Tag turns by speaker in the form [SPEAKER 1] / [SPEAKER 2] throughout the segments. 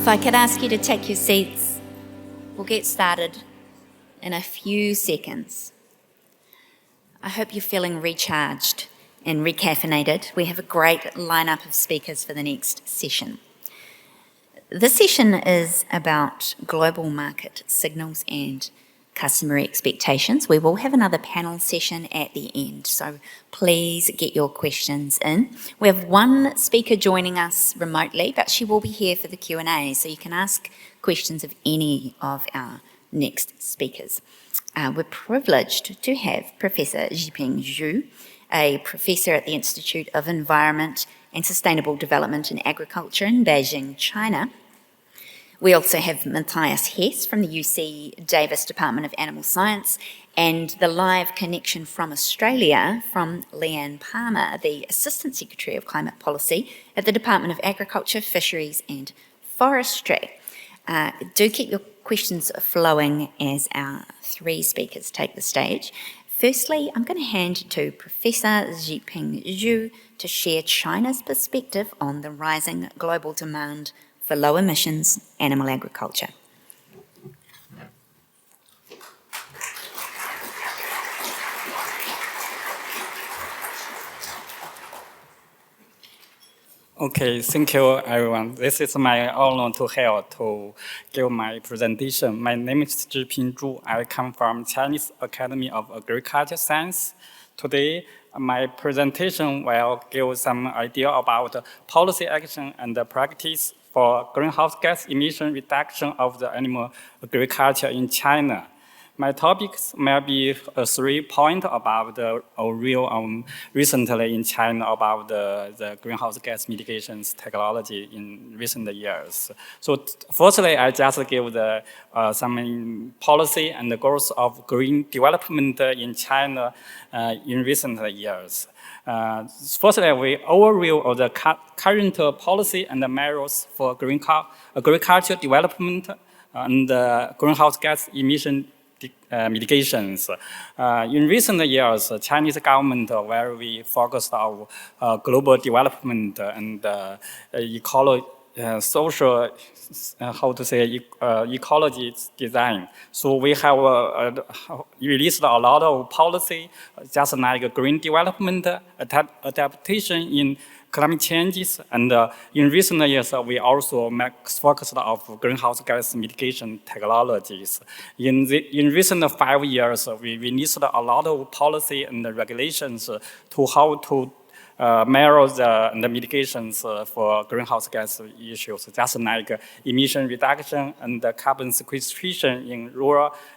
[SPEAKER 1] If I could ask you to take your seats, we'll get started in a few seconds. I hope you're feeling recharged and recaffeinated. We have a great lineup of speakers for the next session. This session is about global market signals and customer expectations. We will have another panel session at the end, so please get your questions in. We have one speaker joining us remotely, but she will be here for the Q&A, so you can ask questions of any of our next speakers. We're privileged to have Professor Zhiping Zhu, a professor at the Institute of Environment and Sustainable Development in Agriculture in Beijing, China. We also have Matthias Hess from the UC Davis Department of Animal Science, and the live connection from Australia from Leann Palmer, the Assistant Secretary of Climate Policy at the Department of Agriculture, Fisheries and Forestry. Do keep your questions flowing as our three speakers take the stage. Firstly, I'm going to hand to Professor Zhiping Zhu to share China's perspective on the rising global demand for low emissions animal agriculture.
[SPEAKER 2] Okay, thank you everyone. This is my honor to help to give my presentation. My name is Zhiping Zhu. I come from Chinese Academy of Agriculture Science. Today, my presentation will give some idea about policy action and practice for greenhouse gas emission reduction of the animal agriculture in China. My topics may be 3 points about the recently in China about the greenhouse gas mitigations technology in recent years. So firstly, I just give the some policy and the goals of green development in China in recent years. Firstly, we overview of the current policy and the measures for green agriculture development and greenhouse gas emission mitigations. In recent years, Chinese government very focused on global development and social, ecology design. So we have released a lot of policy, just like green development, adaptation in climate changes, and in recent years, we also focused on greenhouse gas mitigation technologies. In recent 5 years, we released a lot of policy and regulations to how to measure the mitigations for greenhouse gas issues, just like emission reduction and carbon sequestration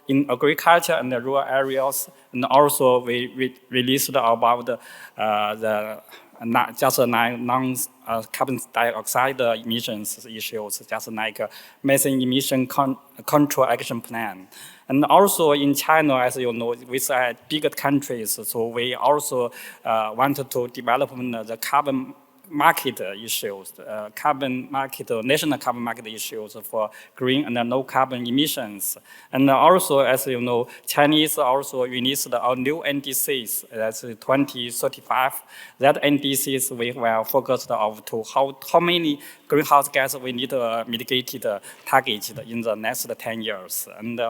[SPEAKER 2] in agriculture and the rural areas. And also we released about the not just non-carbon dioxide emissions issues, just like methane emission control action plan. And also in China, as you know, we are bigger countries, so we also wanted to develop the carbon market issues, national carbon market issues for green and low carbon emissions. And also, as you know, Chinese also released our new NDCs, that's 2035. That NDCs we were focused on to how many greenhouse gas we need mitigated targeted in the next 10 years. And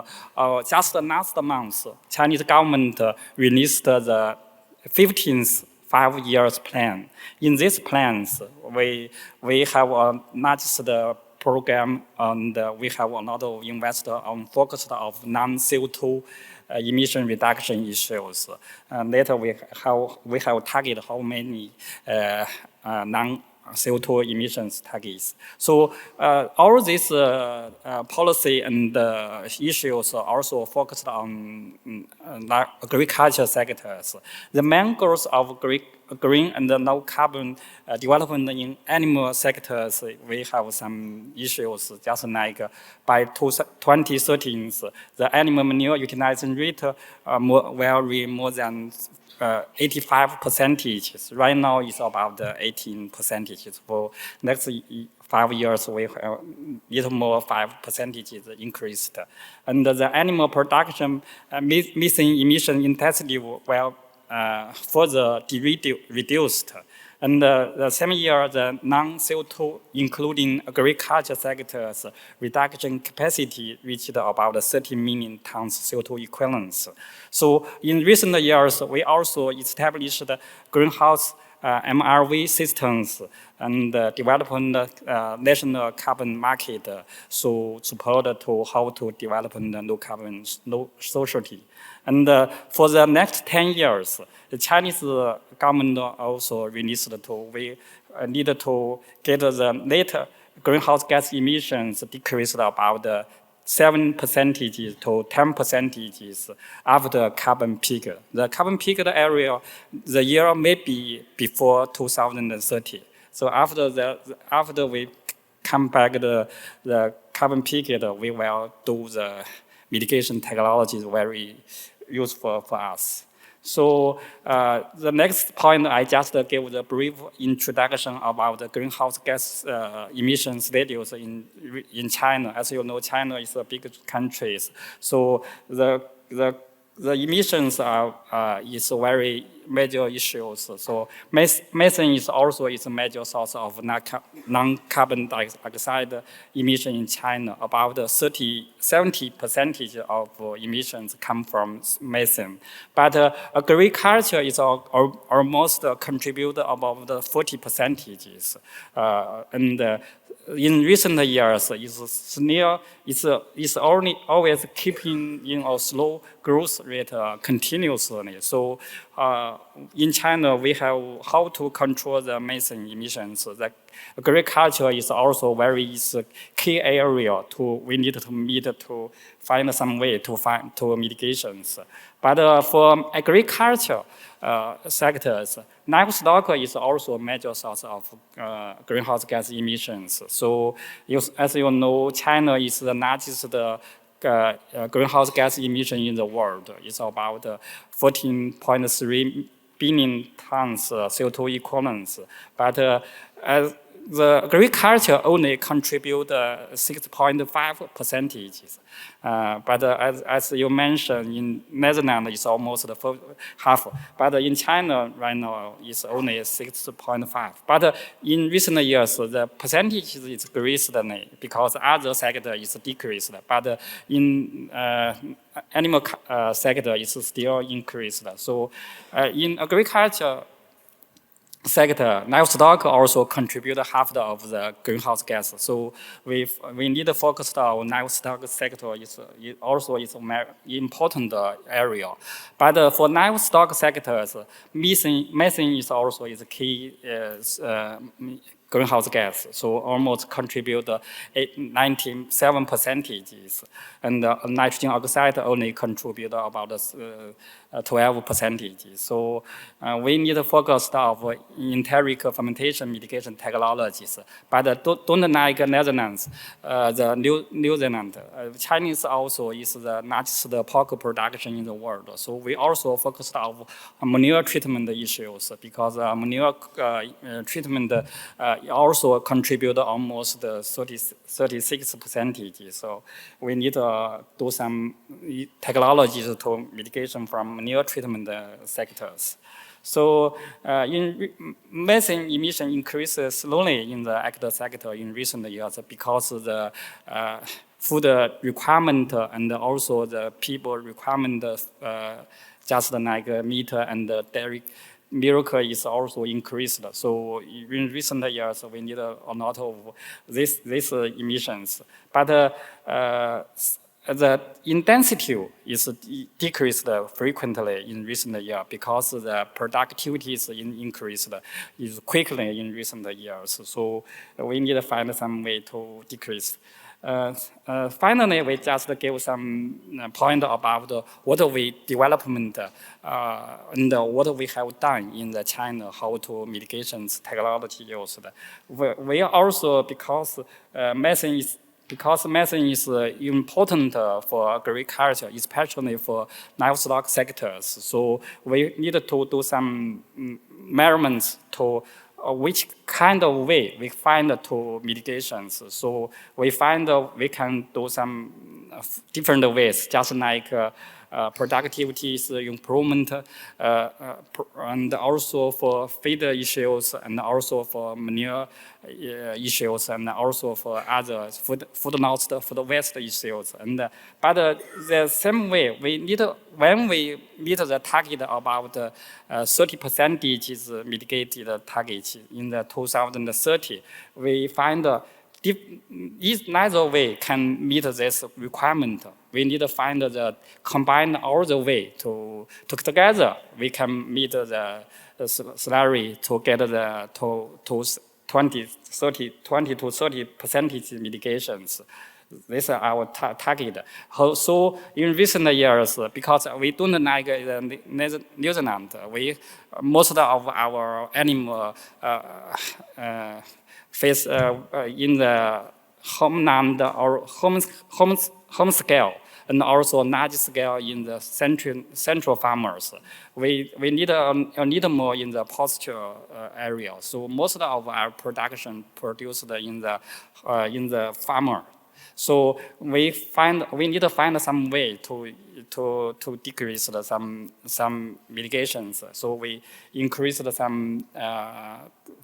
[SPEAKER 2] just last month, Chinese government released the 15th 5 years plan. In these plans, we have not just the program, and we have a lot of investors focused on non-CO2 emission reduction issues. Later, we have targeted how many non-CO2 emissions targets. So all these policy and issues are also focused on agriculture sectors. The main goals of green and low carbon development in animal sectors, we have some issues, just like by 2013, the animal manure utilization rate will be more than 85%. Right now, it's about 18%. For next 5 years, we have little more 5% increased. And the animal production methane emission intensity will further reduced. And the same year, the non-CO2, including agriculture sectors, reduction capacity reached about 30 million tons CO2 equivalents. So in recent years, we also established greenhouse MRV systems and developing the national carbon market so support to how to develop the low carbon society. And for the next 10 years, the Chinese government also released we need to get the net greenhouse gas emissions decreased about 7% to 10% after carbon peak. The carbon peak area, the year may be before 2030. So after we come back the carbon peak, we will do the mitigation technologies very useful for us. So the next point, I just gave the brief introduction about the greenhouse gas emission status in China. As you know, China is a big country, so the emissions is very major issues. So methane is also a major source of non-carbon dioxide emission in China. About 70% of emissions come from methane. But agriculture is almost contribute about 40%. And in recent years, it's only always keeping in a slow growth rate continuously. So in China, we have how to control the methane emissions. The agriculture is also very key area we need to meet to find some way to mitigations. But for agriculture sectors, livestock is also a major source of greenhouse gas emissions. So as you know, China is the largest greenhouse gas emission in the world. It's about 14.3 billion tons CO2 equivalents. But as the agriculture only contribute 6.5%. But as you mentioned, in Netherlands, it's almost half. But in China, right now, it's only 6.5. But in recent years, the percentage is increased because other sector is decreased. But in animal sector, it's still increased. So in agriculture sector, livestock also contribute half of the greenhouse gas. So we need to focus on livestock sector. It also is a very important area. But for livestock sectors, methane is also a key greenhouse gas, so almost contribute 97%, and nitrogen oxide only contribute about 12%. So we need to focus on enteric fermentation mitigation technologies. But don't like Netherlands, the New Zealand, Chinese also is the largest pork production in the world. So we also focused on manure treatment issues because manure treatment also contribute almost 36%. So we need to do some technologies to mitigation from manure treatment sectors. So methane emission increases slowly in the agriculture sector in recent years because the food requirement and also the people requirement just like meat and dairy milk is also increased. So in recent years, we need a lot of these emissions. But the intensity is decreased frequently in recent years because the productivity is increased quickly in recent years. So we need to find some way to decrease. Finally, we just give some point about what we development and what we have done in the China, how to mitigations technology used. We also, because methane is important for agriculture, especially for livestock sectors. So we need to do some measurements to which kind of way we find to mitigations. So we find we can do some different ways, just like productivity improvement, and also for feed issues, and also for manure issues, and also for other food loss, food waste issues. And but the same way, when we meet the target about 30% is mitigated target in the 2030, we find neither way can meet this requirement. We need to find the combine all the way to together we can meet the salary to get the to 20 to 30% mitigations. This is our target. So in recent years, because we don't like New Zealand, most of our animal face in the homeland or home scale, and also large scale in the central farmers. We need more in the pasture area. So most of our production produced in the farmer. So we need to find some way to decrease some mitigations. So we increased some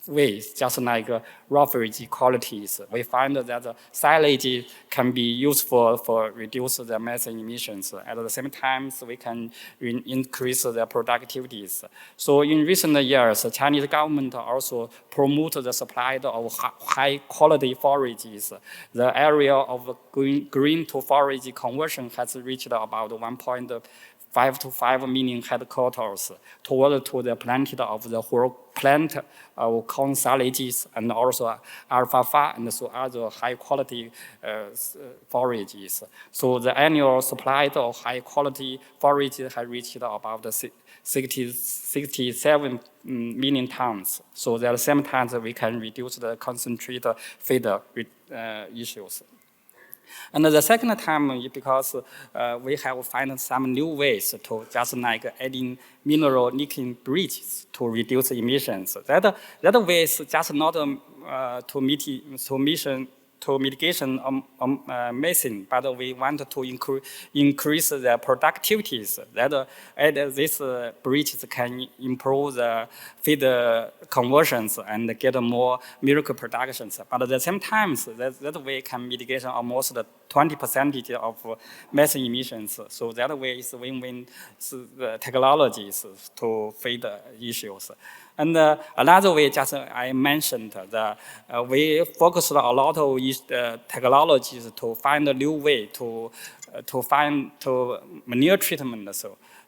[SPEAKER 2] ways, just like roughage qualities. We find that silage can be useful for reduce the methane emissions. At the same time, we can increase the productivities. So in recent years, the Chinese government also promote the supply of high quality forages. The area of green to forage conversion has reached about 1.5 to 5 million hectares toward to the planting of the whole plant of corn silages and also alfalfa and so other high quality forages. So the annual supply of high quality forages has reached about 67 million tons. So at the same time, we can reduce the concentrate feed issues. And the second time, because we have found some new ways to just like adding mineral nickel bridges to reduce emissions. That way is just not to mitigation methane, but we want to increase the productivities. That these bridges can improve the feed conversions and get more milk productions. But at the same time, that way can mitigate almost 20% of methane emissions. So that way is win-win technologies to feed issues. And another way, just I mentioned, that we focused a lot of technologies to find a new way to manure treatment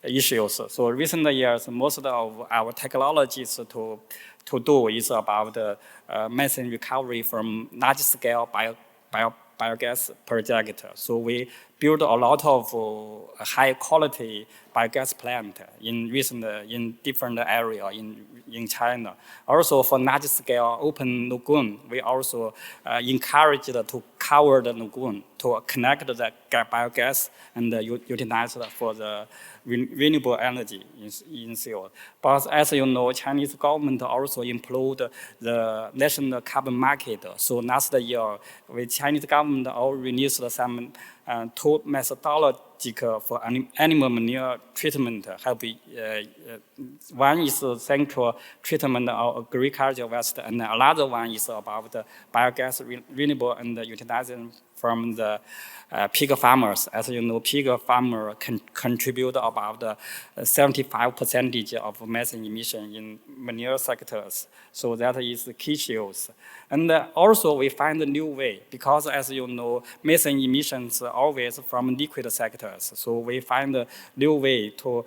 [SPEAKER 2] issues. So recent years, most of our technologies to do is about methane recovery from large scale biogas project. So we build a lot of high quality biogas plant in different area in China. Also for large scale open lagoon, we also encouraged to cover the lagoon to connect the biogas and utilize it for the renewable energy in field. But as you know, Chinese government also employed the national carbon market. So last year, the Chinese government all released some two methodological for animal manure treatment. One is central treatment of agricultural waste, and another one is about biogas renewable and utilizing from the pig farmers. As you know, pig farmer can contribute about 75% of methane emission in manure sectors. So that is the key issues. And also we find a new way, because as you know, methane emissions are always from liquid sectors. So we find a new way to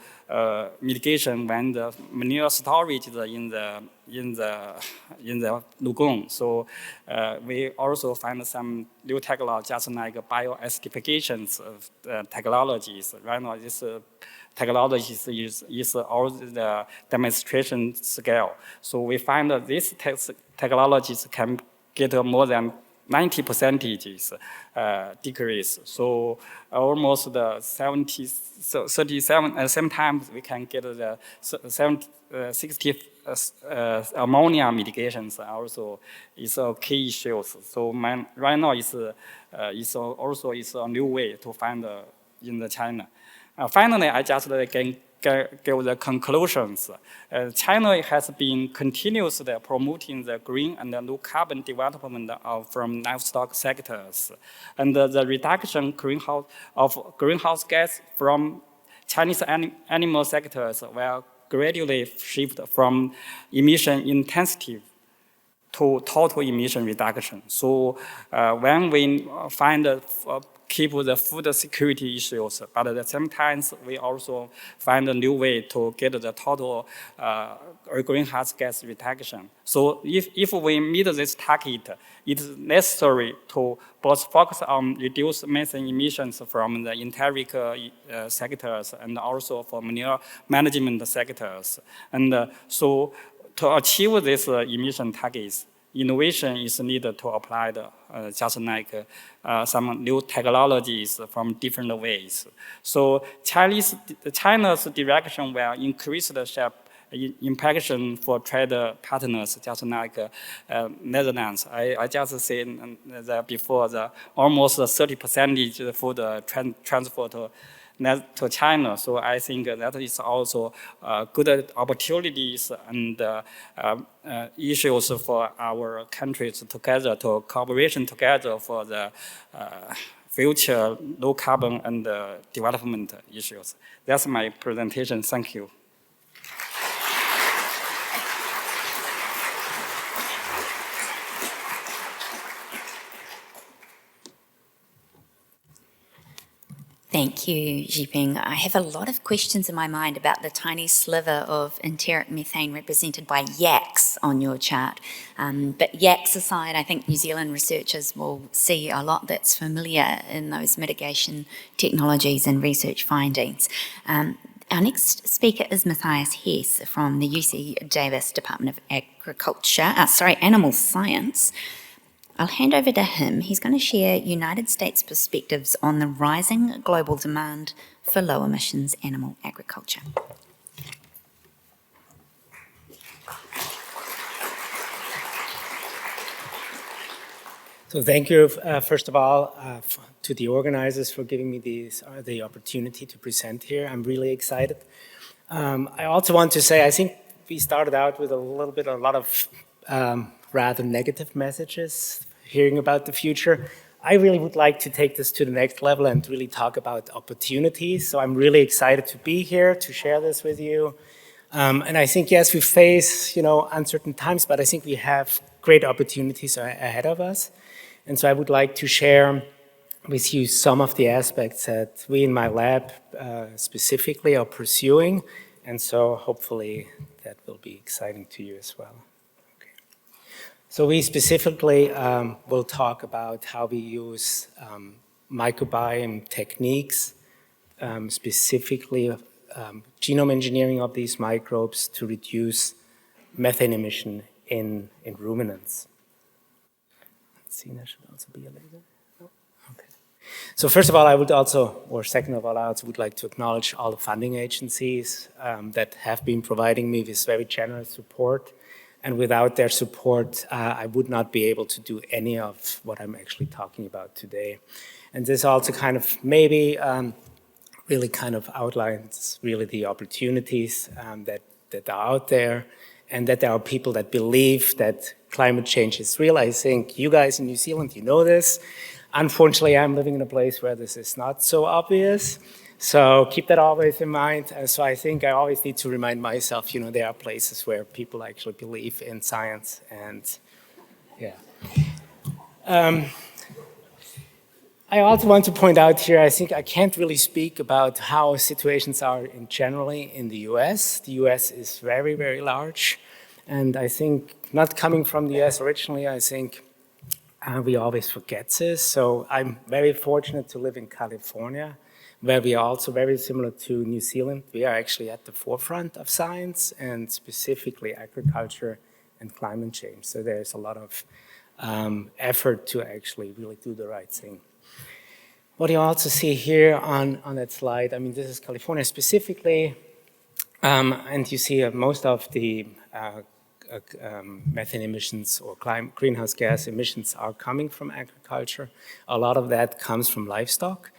[SPEAKER 2] mitigation when the manure storage is in the lagoon. So we also find some new technology, just like bioacidifications technologies. Right now, this technology is all the demonstration scale. So we find that these technologies can get more than 90% decrease. So almost the 37, and sometimes we can get the 60 ammonia mitigations also is a key issue. So right now is also a new way to find in the China. Finally, I just can give the conclusions. China has been continuously promoting the green and the low carbon development from livestock sectors, and the reduction of greenhouse gas from Chinese animal sectors will gradually shift from emission intensity to total emission reduction. So when we keep the food security issues, but at the same time, we also find a new way to get the total greenhouse gas reduction. So if we meet this target, it is necessary to both focus on reduce methane emissions from the enteric sectors and also for manure management sectors. And so to achieve these emission targets, innovation is needed to apply just like some new technologies from different ways. So China's direction will increase the shape impact for trade partners, just like Netherlands. I just said that before, almost 30% food transport to China. So I think that is also good opportunities and issues for our countries together, to cooperation together for the future low carbon and development issues. That's my presentation. Thank you.
[SPEAKER 1] Thank you, Zhiping. I have a lot of questions in my mind about the tiny sliver of enteric methane represented by yaks on your chart. But yaks aside, I think New Zealand researchers will see a lot that's familiar in those mitigation technologies and research findings. Our next speaker is Matthias Hess from the UC Davis Department of Animal Science. I'll hand over to him. He's going to share United States perspectives on the rising global demand for low emissions animal agriculture.
[SPEAKER 3] So thank you, first of all, to the organizers for giving me the opportunity to present here. I'm really excited. I also want to say, I think we started out with a lot of rather negative messages, hearing about the future. I really would like to take this to the next level and really talk about opportunities. So I'm really excited to be here to share this with you. And I think, yes, we face, uncertain times, but I think we have great opportunities ahead of us. And so I would like to share with you some of the aspects that we in my lab specifically are pursuing. And so hopefully that will be exciting to you as well. So we specifically will talk about how we use microbiome techniques, specifically genome engineering of these microbes to reduce methane emission in ruminants. Let's see, there should also be a laser. Oh, okay. So first of all, I would also, or second of all, I also would like to acknowledge all the funding agencies that have been providing me with very generous support. And without their support, I would not be able to do any of what I'm actually talking about today. And this also kind of maybe really kind of outlines really the opportunities that are out there, and that there are people that believe that climate change is real. I think you guys in New Zealand, you know this. Unfortunately, I'm living in a place where this is not so obvious. So keep that always in mind. And so I think I always need to remind myself, there are places where people actually believe in science. And yeah. I also want to point out here, I think I can't really speak about how situations are generally in the US. The US is very, very large. And I think not coming from the US originally, I think we always forget this. So I'm very fortunate to live in California, where we are also very similar to New Zealand. We are actually at the forefront of science, and specifically agriculture and climate change. So there's a lot of effort to actually really do the right thing. What you also see here on that slide, I mean, this is California specifically, and you see most of the methane emissions or greenhouse gas emissions are coming from agriculture. A lot of that comes from livestock.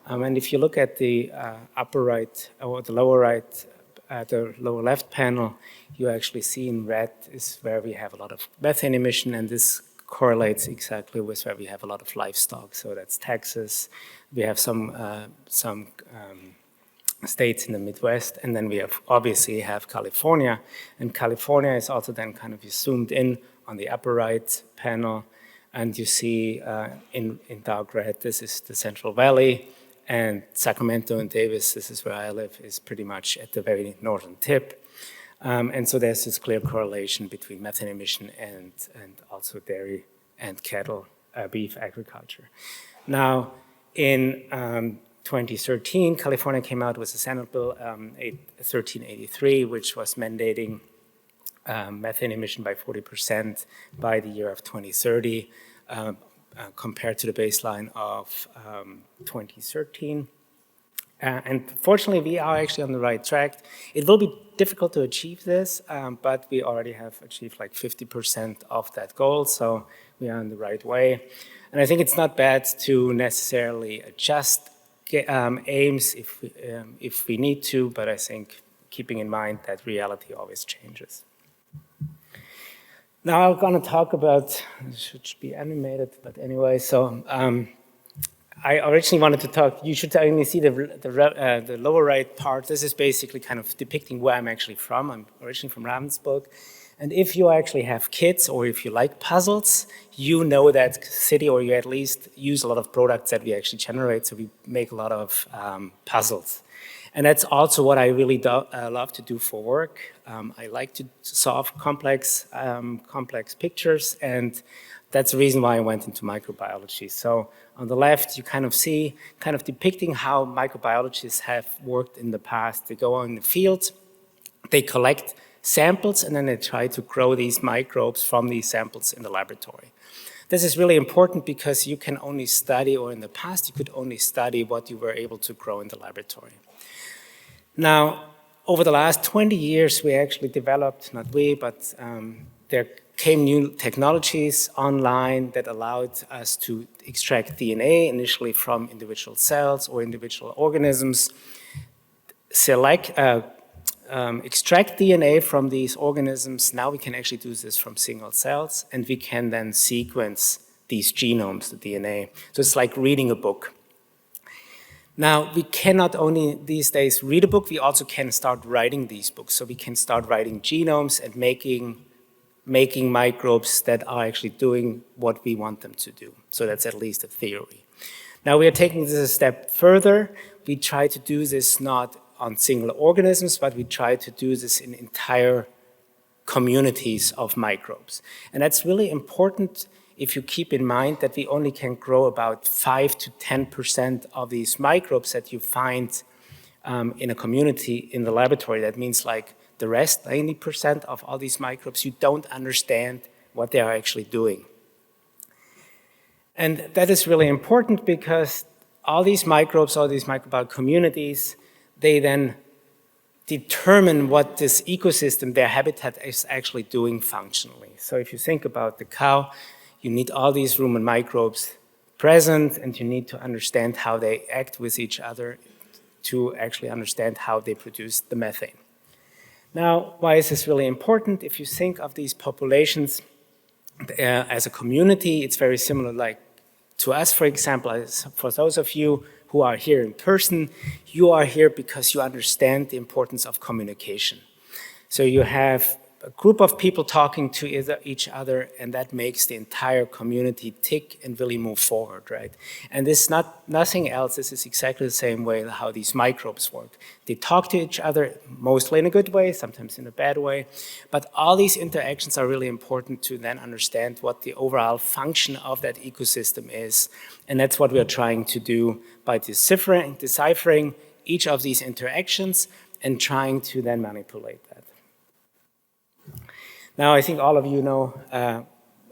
[SPEAKER 3] And if you look at the upper right, or the lower right, the lower left panel, you actually see in red is where we have a lot of methane emission, and this correlates exactly with where we have a lot of livestock. So that's Texas. We have some states in the Midwest, and then we obviously have California. And California is also then kind of zoomed in on the upper right panel, and you see in dark red, this is the Central Valley, and Sacramento and Davis, this is where I live, is pretty much at the very northern tip. And so there's this clear correlation between methane emission and also dairy and cattle, beef agriculture. Now, in 2013, California came out with a Senate Bill 1383, which was mandating methane emission by 40% by the year of 2030, compared to the baseline of 2013. And fortunately, we are actually on the right track. It will be difficult to achieve this, but we already have achieved like 50% of that goal, so we are on the right way. And I think it's not bad to necessarily adjust aims if we need to, but I think keeping in mind that reality always changes. Now I'm going to talk about, it should be animated, but anyway, so I originally wanted to talk, you should only see the lower right part. This is basically kind of depicting where I'm actually from. I'm originally from Ravensburg. And if you actually have kids or if you like puzzles, you know that city, or you at least use a lot of products that we actually generate, so we make a lot of puzzles. And that's also what I really love to do for work. I like to solve complex pictures, and that's the reason why I went into microbiology. So on the left, you kind of see, kind of depicting how microbiologists have worked in the past. They go out in the field, they collect samples, and then they try to grow these microbes from these samples in the laboratory. This is really important because you can only study, or in the past, you could only study what you were able to grow in the laboratory. Now, over the last 20 years, we actually developed, not we, but there came new technologies online that allowed us to extract DNA initially from individual cells or individual organisms, extract DNA from these organisms. Now we can actually do this from single cells, and we can then sequence these genomes, the DNA. So it's like reading a book. Now, we cannot only these days read a book, we also can start writing these books. So we can start writing genomes and making microbes that are actually doing what we want them to do. So that's at least a theory. Now we are taking this a step further. We try to do this not on single organisms, but we try to do this in entire communities of microbes. And that's really important if you keep in mind that we only can grow about 5 to 10% of these microbes that you find in a community in the laboratory. That means like the rest, 90% of all these microbes, you don't understand what they are actually doing. And that is really important because all these microbes, all these microbial communities, they then determine what this ecosystem, their habitat, is actually doing functionally. So if you think about the cow, you need all these rumen microbes present, and you need to understand how they act with each other to actually understand how they produce the methane. Now, why is this really important? If you think of these populations as a community, it's very similar like to us, for example. For those of you who are here in person, you are here because you understand the importance of communication. So you have a group of people talking to each other, and that makes the entire community tick and really move forward, right? And this is nothing else. This is exactly the same way how these microbes work. They talk to each other, mostly in a good way, sometimes in a bad way, but all these interactions are really important to then understand what the overall function of that ecosystem is. And that's what we are trying to do by deciphering each of these interactions and trying to then manipulate that. Now, I think all of you know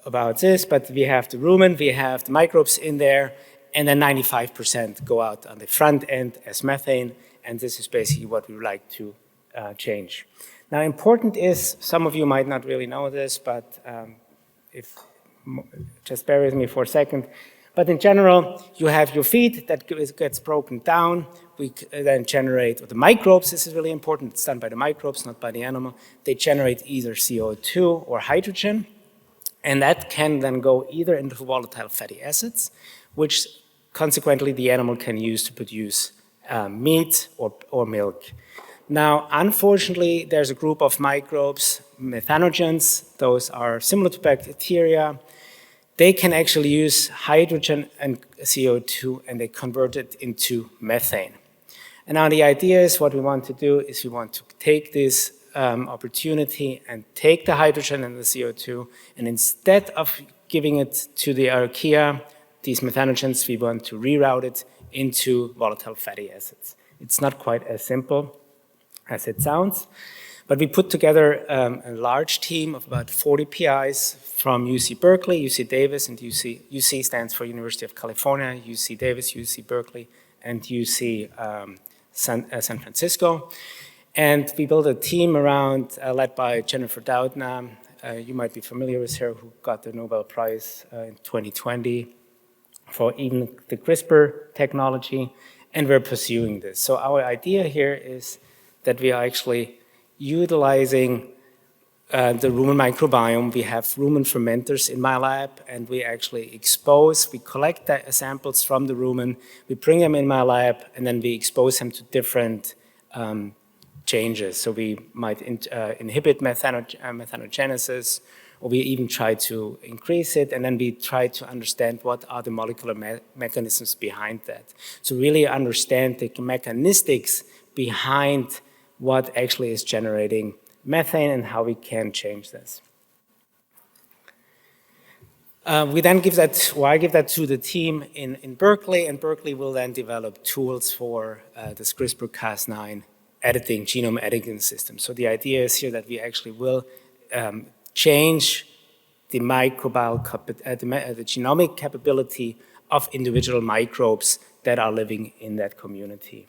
[SPEAKER 3] about this, but we have the rumen, we have the microbes in there, and then 95% go out on the front end as methane, and this is basically what we would like to change. Now, important is, some of you might not really know this, but just bear with me for a second. But in general, you have your feed that gets broken down. We then generate, or the microbes, this is really important, it's done by the microbes, not by the animal. They generate either CO2 or hydrogen, and that can then go either into volatile fatty acids, which consequently the animal can use to produce meat or milk. Now, unfortunately, there's a group of microbes, methanogens, those are similar to bacteria. They can actually use hydrogen and CO2 and they convert it into methane. And now the idea is what we want to do is we want to take this opportunity and take the hydrogen and the CO2, and instead of giving it to the archaea, these methanogens, we want to reroute it into volatile fatty acids. It's not quite as simple as it sounds, but we put together a large team of about 40 PIs from UC Berkeley, UC Davis, and UC stands for University of California, UC Davis, UC Berkeley, and UC San Francisco. And we built a team around, led by Jennifer Doudna. You might be familiar with her, who got the Nobel Prize in 2020 for even the CRISPR technology, and we're pursuing this. So our idea here is that we are actually utilizing the rumen microbiome. We have rumen fermenters in my lab, and we actually we collect the samples from the rumen, we bring them in my lab, and then we expose them to different changes. So we might inhibit methanogenesis, or we even try to increase it, and then we try to understand what are the molecular mechanisms behind that. So really understand the mechanistics behind what actually is generating methane and how we can change this. We then give that to the team in Berkeley, and Berkeley will then develop tools for this CRISPR-Cas9 editing, genome editing system. So the idea is here that we actually will change the the genomic capability of individual microbes that are living in that community.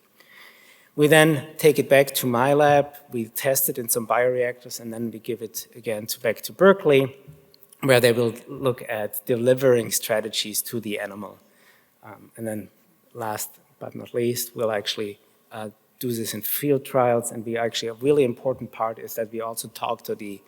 [SPEAKER 3] We then take it back to my lab, we test it in some bioreactors, and then we give it again back to Berkeley, where they will look at delivering strategies to the animal. And then last but not least, we'll actually do this in field trials, and we actually, a really important part is that we also talk to the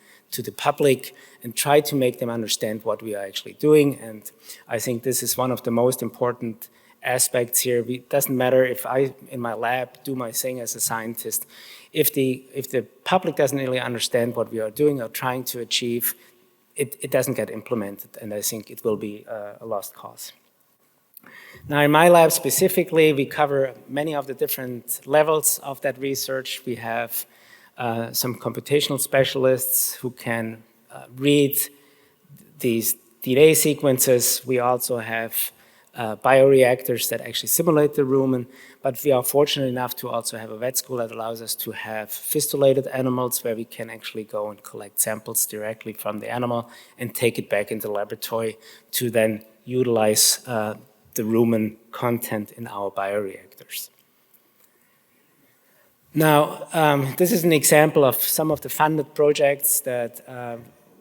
[SPEAKER 3] public and try to make them understand what we are actually doing. And I think this is one of the most important aspects here. It doesn't matter if I, in my lab, do my thing as a scientist. If the public doesn't really understand what we are doing or trying to achieve, it doesn't get implemented, and I think it will be a lost cause. Now, in my lab specifically, we cover many of the different levels of that research. We have some computational specialists who can read these DNA sequences. We also have bioreactors that actually simulate the rumen, but we are fortunate enough to also have a vet school that allows us to have fistulated animals where we can actually go and collect samples directly from the animal and take it back into the laboratory to then utilize the rumen content in our bioreactors. Now, this is an example of some of the funded projects that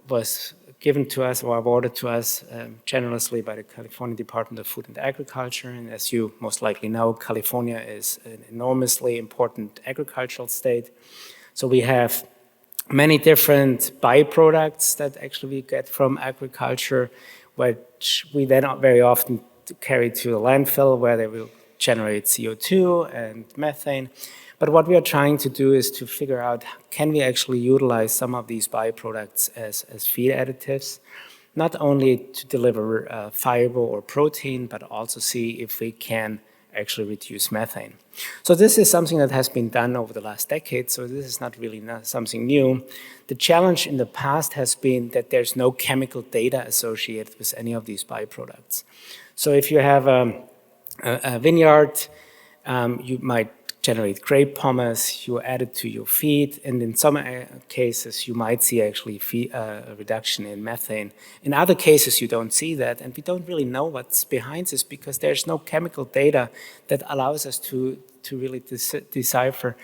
[SPEAKER 3] was given to us or awarded to us generously by the California Department of Food and Agriculture. And as you most likely know, California is an enormously important agricultural state. So we have many different byproducts that actually we get from agriculture, which we then very often carry to a landfill where they will generate CO2 and methane. But what we are trying to do is to figure out, can we actually utilize some of these byproducts as feed additives, not only to deliver fiber or protein, but also see if we can actually reduce methane. So this is something that has been done over the last decade, so this is not really something new. The challenge in the past has been that there's no chemical data associated with any of these byproducts. So if you have a vineyard, you might generate grape pomace, you add it to your feed, and in some cases you might see actually a reduction in methane. In other cases you don't see that, and we don't really know what's behind this because there's no chemical data that allows us to really decipher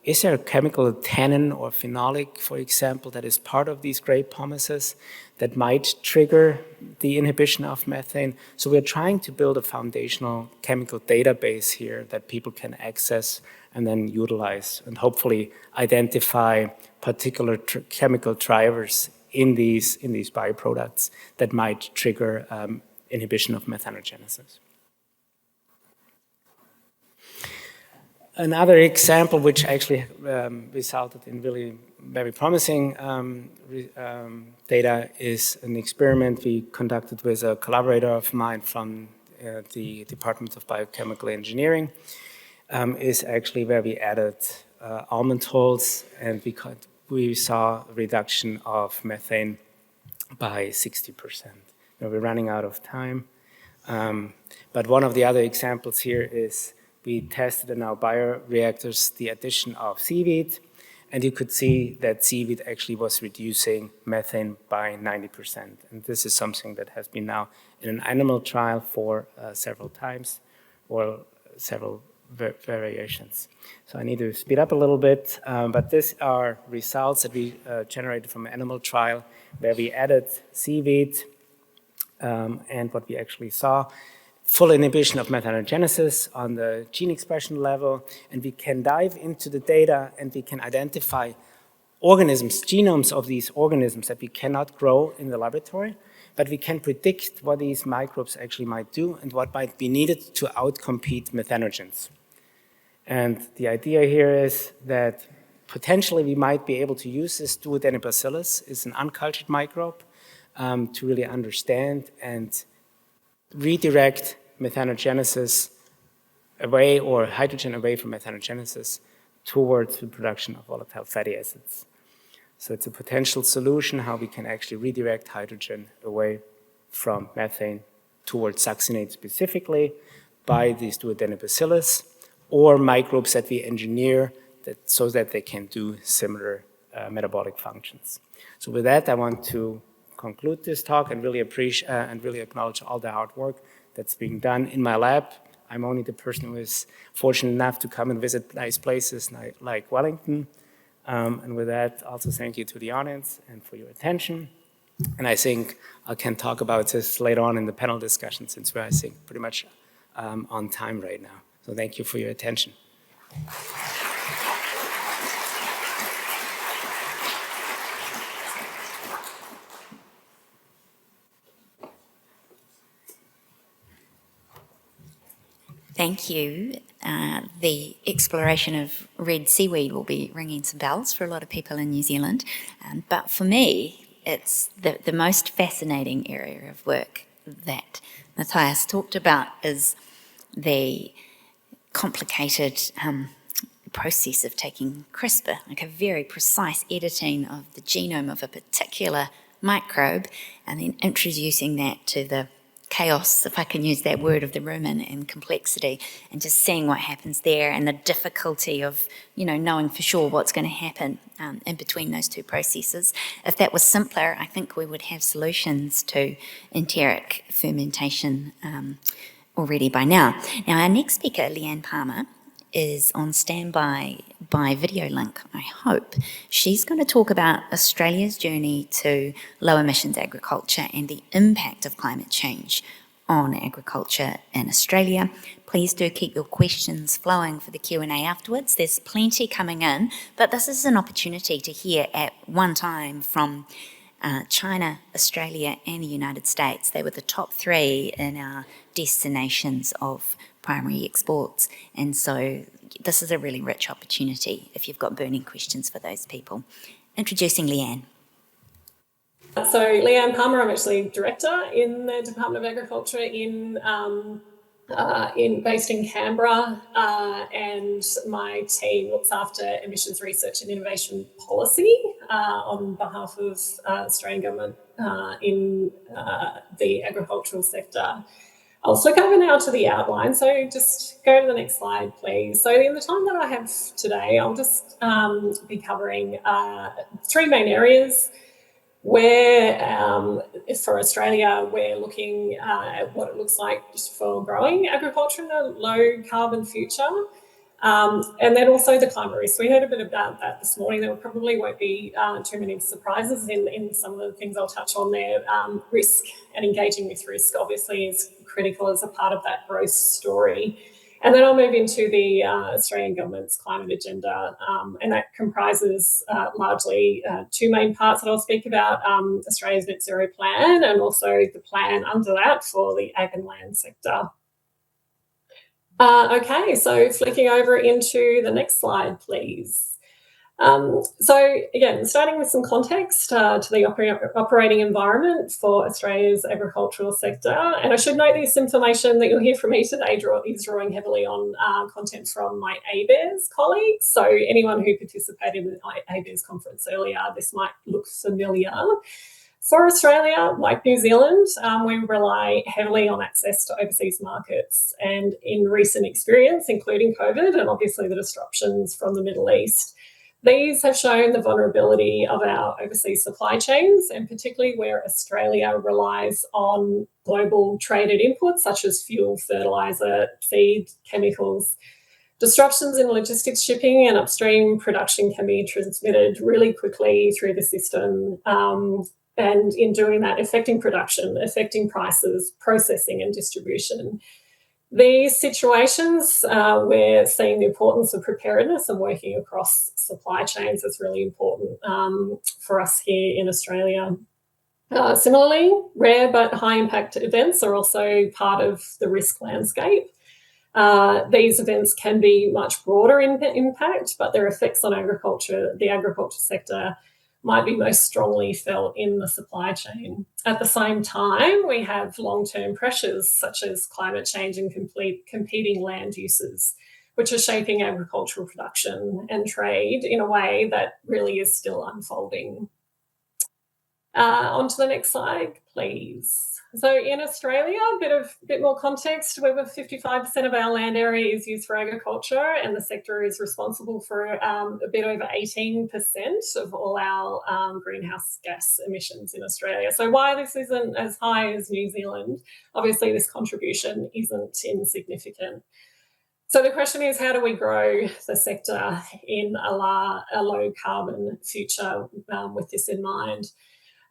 [SPEAKER 3] Is there a chemical tannin or phenolic, for example, that is part of these grape pomaces that might trigger the inhibition of methane? So we're trying to build a foundational chemical database here that people can access and then utilize and hopefully identify particular chemical drivers in these byproducts that might trigger inhibition of methanogenesis. Another example which actually resulted in really very promising data is an experiment we conducted with a collaborator of mine from the Department of Biochemical Engineering, is actually where we added almond hulls, and we saw a reduction of methane by 60%. Now we're running out of time, but one of the other examples here is we tested in our bioreactors the addition of seaweed, and you could see that seaweed actually was reducing methane by 90%. And this is something that has been now in an animal trial for several times, or several variations. So I need to speed up a little bit, but these are results that we generated from an animal trial where we added seaweed, and what we actually saw, full inhibition of methanogenesis on the gene expression level, and we can dive into the data and we can identify organisms, genomes of these organisms that we cannot grow in the laboratory, but we can predict what these microbes actually might do and what might be needed to outcompete methanogens. And the idea here is that potentially we might be able to use this duodenobacillus, it's an uncultured microbe, to really understand and redirect methanogenesis away, or hydrogen away from methanogenesis towards the production of volatile fatty acids. So it's a potential solution how we can actually redirect hydrogen away from methane towards succinate specifically by these duodenobacillus, or microbes that we engineer so that they can do similar metabolic functions. So with that, I want to conclude this talk and really appreciate and really acknowledge all the hard work that's being done in my lab. I'm only the person who is fortunate enough to come and visit nice places like Wellington. And with that, also thank you to the audience and for your attention. And I think I can talk about this later on in the panel discussion, since we're, I think, pretty much on time right now. So thank you for your attention.
[SPEAKER 1] Thank you. The exploration of red seaweed will be ringing some bells for a lot of people in New Zealand. But for me, it's the most fascinating area of work that Matthias talked about is the complicated process of taking CRISPR, like a very precise editing of the genome of a particular microbe, and then introducing that to the chaos, if I can use that word, of the rumen and complexity, and just seeing what happens there, and the difficulty of, knowing for sure what's going to happen in between those two processes. If that was simpler, I think we would have solutions to enteric fermentation already by now. Now, our next speaker, Leann Palmer, is on standby by video link, I hope. She's going to talk about Australia's journey to low emissions agriculture and the impact of climate change on agriculture in Australia. Please do keep your questions flowing for the Q&A afterwards. There's plenty coming in, but this is an opportunity to hear at one time from China, Australia and the United States. They were the top three in our destinations of primary exports, and so this is a really rich opportunity if you've got burning questions for those people. Introducing Leann.
[SPEAKER 4] So Leann Palmer, I'm actually director in the Department of Agriculture based in Canberra, and my team looks after emissions research and innovation policy on behalf of Australian government in the agricultural sector. I'll flick over now to the outline, so just go to the next slide, please. So in the time that I have today, I'll just be covering three main areas where, for Australia, we're looking at what it looks like just for growing agriculture in a low carbon future. And then also the climate risk. We heard a bit about that this morning. There probably won't be too many surprises in some of the things I'll touch on there. Risk and engaging with risk obviously is critical as a part of that growth story. And then I'll move into the Australian government's climate agenda, and that comprises largely two main parts that I'll speak about, Australia's net zero plan and also the plan under that for the ag and land sector. Okay, so flicking over into the next slide, please. So again, starting with some context to the operating environment for Australia's agricultural sector. And I should note this information that you'll hear from me today is drawing heavily on content from my ABARES colleagues. So anyone who participated in the ABARES conference earlier, this might look familiar. For Australia, like New Zealand, we rely heavily on access to overseas markets. And in recent experience, including COVID and obviously the disruptions from the Middle East, these have shown the vulnerability of our overseas supply chains, and particularly where Australia relies on global traded inputs such as fuel, fertiliser, feed, chemicals. Disruptions in logistics, shipping and upstream production can be transmitted really quickly through the system. And in doing that, affecting production, affecting prices, processing and distribution. These situations, we're seeing the importance of preparedness and working across supply chains is really important for us here in Australia. Similarly, rare but high impact events are also part of the risk landscape. These events can be much broader in impact, but their effects on agriculture, the agriculture sector, might be most strongly felt in the supply chain. At the same time, we have long-term pressures such as climate change and competing land uses, which are shaping agricultural production and trade in a way that really is still unfolding. On to the next slide, please. So in Australia, a bit more context, over 55% of our land area is used for agriculture, and the sector is responsible for a bit over 18% of all our greenhouse gas emissions in Australia. So why this isn't as high as New Zealand, obviously this contribution isn't insignificant. So the question is, how do we grow the sector in a low carbon future with this in mind?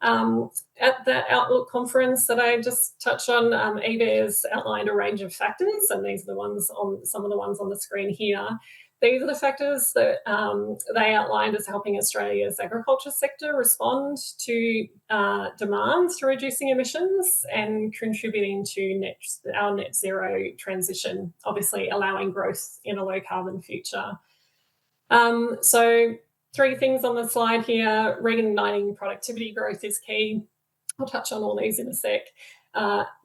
[SPEAKER 4] At the Outlook conference that I just touched on, ABARES outlined a range of factors, and these are some of the ones on the screen here. These are the factors that they outlined as helping Australia's agriculture sector respond to demands to reducing emissions and contributing to our net zero transition, obviously allowing growth in a low carbon future. So 3 things on the slide here. Reigniting productivity growth is key. I'll touch on all these in a sec.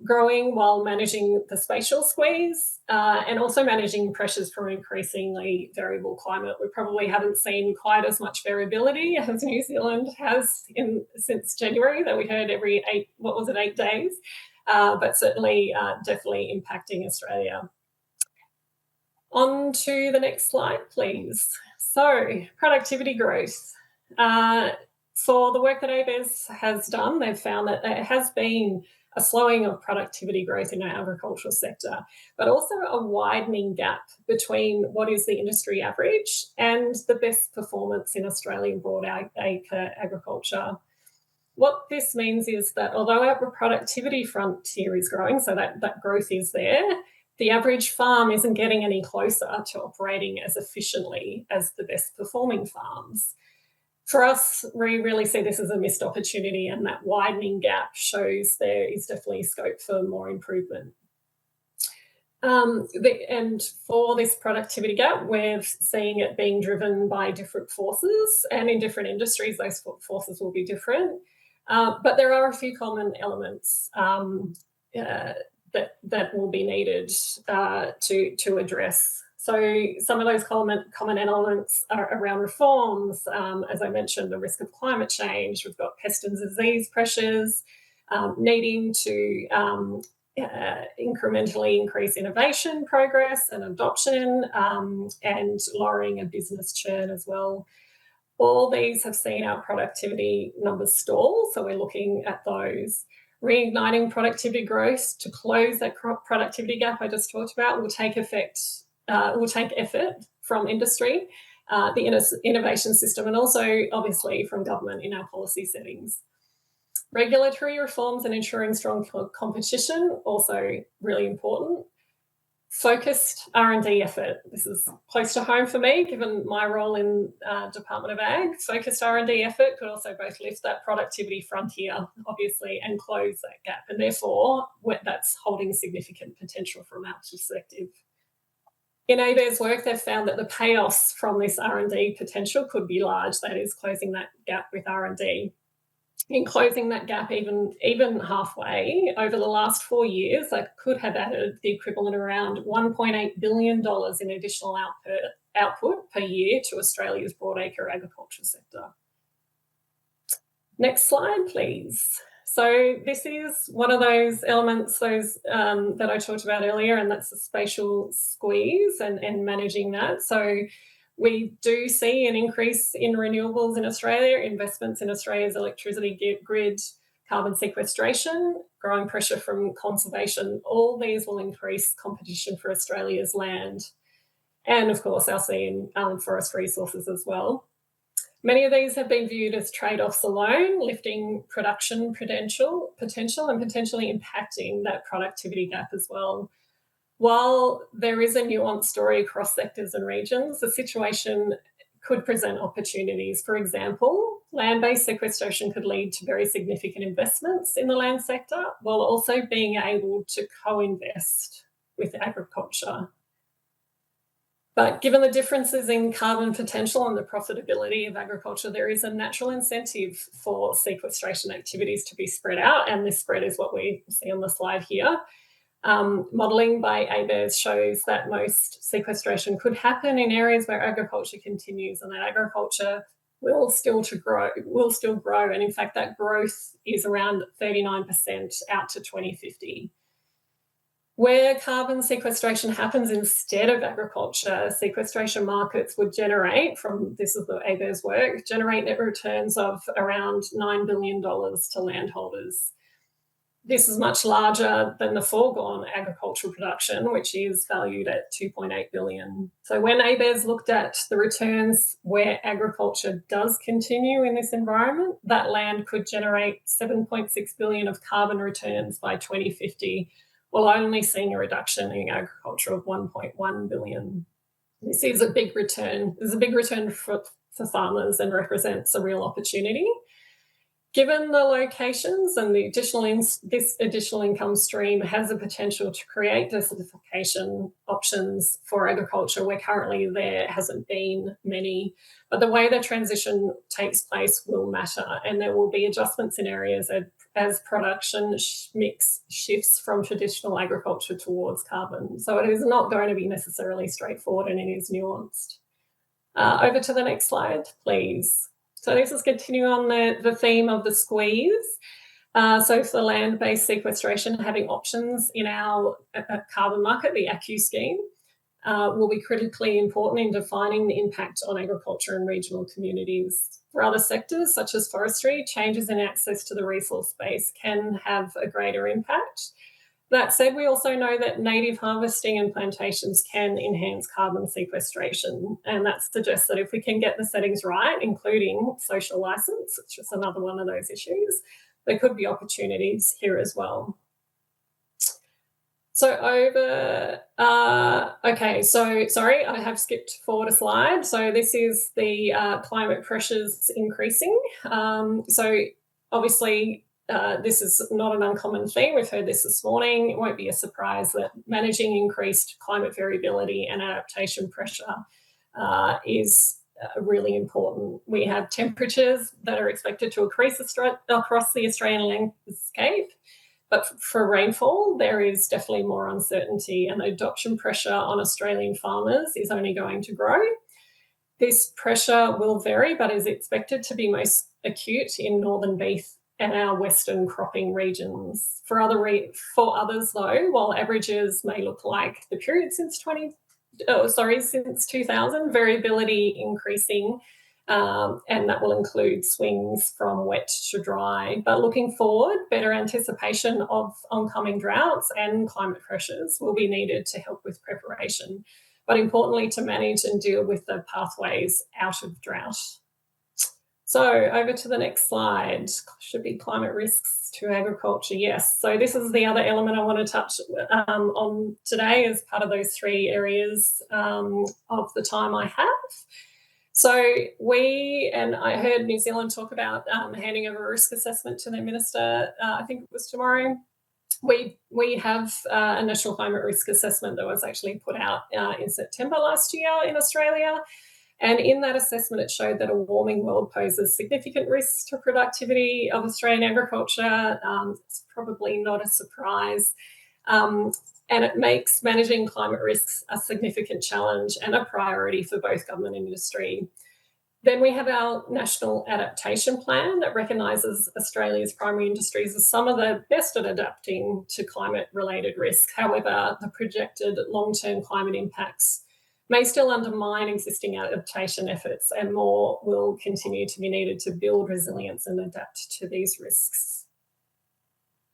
[SPEAKER 4] Growing while managing the spatial squeeze and also managing pressures from increasingly variable climate. We probably haven't seen quite as much variability as New Zealand has since January, that we heard every 8 days, but certainly definitely impacting Australia. On to the next slide, please. So, productivity growth. For the work that ABARES has done, they've found that there has been a slowing of productivity growth in our agricultural sector, but also a widening gap between what is the industry average and the best performance in Australian broadacre agriculture. What this means is that although our productivity frontier is growing, so that growth is there, the average farm isn't getting any closer to operating as efficiently as the best performing farms. For us, we really see this as a missed opportunity, and that widening gap shows there is definitely scope for more improvement. And for this productivity gap, we're seeing it being driven by different forces, and in different industries, those forces will be different. But there are a few common elements that will be needed to address. So some of those common elements are around reforms. As I mentioned, the risk of climate change. We've got pest and disease pressures, needing to incrementally increase innovation, progress and adoption, and lowering of business churn as well. All these have seen our productivity numbers stall, so we're looking at those. Reigniting productivity growth to close that productivity gap I just talked about will take effort from industry, the innovation system, and also obviously from government in our policy settings. Regulatory reforms and ensuring strong competition, also really important. Focused R&D effort. This is close to home for me, given my role in Department of Ag. Focused R&D effort could also both lift that productivity frontier, obviously, and close that gap. And therefore, that's holding significant potential from our perspective. In ABARES work, they've found that the payoffs from this R&D potential could be large, that is, closing that gap with R&D. In closing that gap even halfway, over the last 4 years, that could have added the equivalent of around $1.8 billion in additional output per year to Australia's broadacre agriculture sector. Next slide, please. So this is one of those elements that I talked about earlier, and that's the spatial squeeze and managing that. So we do see an increase in renewables in Australia, investments in Australia's electricity grid, carbon sequestration, growing pressure from conservation. All these will increase competition for Australia's land and, of course, our sea and forest resources as well. Many of these have been viewed as trade-offs alone, lifting production potential and potentially impacting that productivity gap as well. While there is a nuanced story across sectors and regions, the situation could present opportunities. For example, land-based sequestration could lead to very significant investments in the land sector, while also being able to co-invest with agriculture. But given the differences in carbon potential and the profitability of agriculture, there is a natural incentive for sequestration activities to be spread out, and this spread is what we see on the slide here. Modelling by ABARES shows that most sequestration could happen in areas where agriculture continues, and that agriculture will still grow. And in fact, that growth is around 39% out to 2050. Where carbon sequestration happens instead of agriculture, sequestration markets would generate, this is the ABARES work, generate net returns of around $9 billion to landholders. This is much larger than the foregone agricultural production, which is valued at $2.8 billion. So when ABARES looked at the returns where agriculture does continue in this environment, that land could generate $7.6 billion of carbon returns by 2050, while only seeing a reduction in agriculture of $1.1 billion. This is a big return. This is a big return for farmers and represents a real opportunity. Given the locations and this additional income stream has the potential to create desertification options for agriculture where currently there hasn't been many. But the way the transition takes place will matter, and there will be adjustments in areas as production mix shifts from traditional agriculture towards carbon. So it is not going to be necessarily straightforward, and it is nuanced. Over to the next slide, please. So this is continuing on the theme of the squeeze. So for land-based sequestration, having options in our carbon market, the ACCU scheme, will be critically important in defining the impact on agriculture and regional communities. For other sectors, such as forestry, changes in access to the resource base can have a greater impact. That said, we also know that native harvesting and plantations can enhance carbon sequestration, and that suggests that if we can get the settings right, including social licence, which is another one of those issues, there could be opportunities here as well. So sorry, I have skipped forward a slide. So this is the climate pressures increasing. So obviously, this is not an uncommon theme. We've heard this morning. It won't be a surprise that managing increased climate variability and adaptation pressure is really important. We have temperatures that are expected to increase across the Australian landscape, but for rainfall, there is definitely more uncertainty, and the adoption pressure on Australian farmers is only going to grow. This pressure will vary, but is expected to be most acute in northern beef and our western cropping regions. For others, though, while averages may look like the period since 2000, variability increasing, and that will include swings from wet to dry. But looking forward, better anticipation of oncoming droughts and climate pressures will be needed to help with preparation. but importantly to manage and deal with the pathways out of drought. So over to the next slide. Should be climate risks to agriculture. Yes. So this is the other element I want to touch on today as part of those 3 areas of the time I have. So and I heard New Zealand talk about handing over a risk assessment to their minister, I think it was tomorrow. We have a national climate risk assessment that was actually put out in September last year in Australia. And in that assessment, it showed that a warming world poses significant risks to productivity of Australian agriculture. It's probably not a surprise. And it makes managing climate risks a significant challenge and a priority for both government and industry. Then we have our National Adaptation Plan that recognises Australia's primary industries as some of the best at adapting to climate-related risks. However, the projected long-term climate impacts may still undermine existing adaptation efforts, and more will continue to be needed to build resilience and adapt to these risks.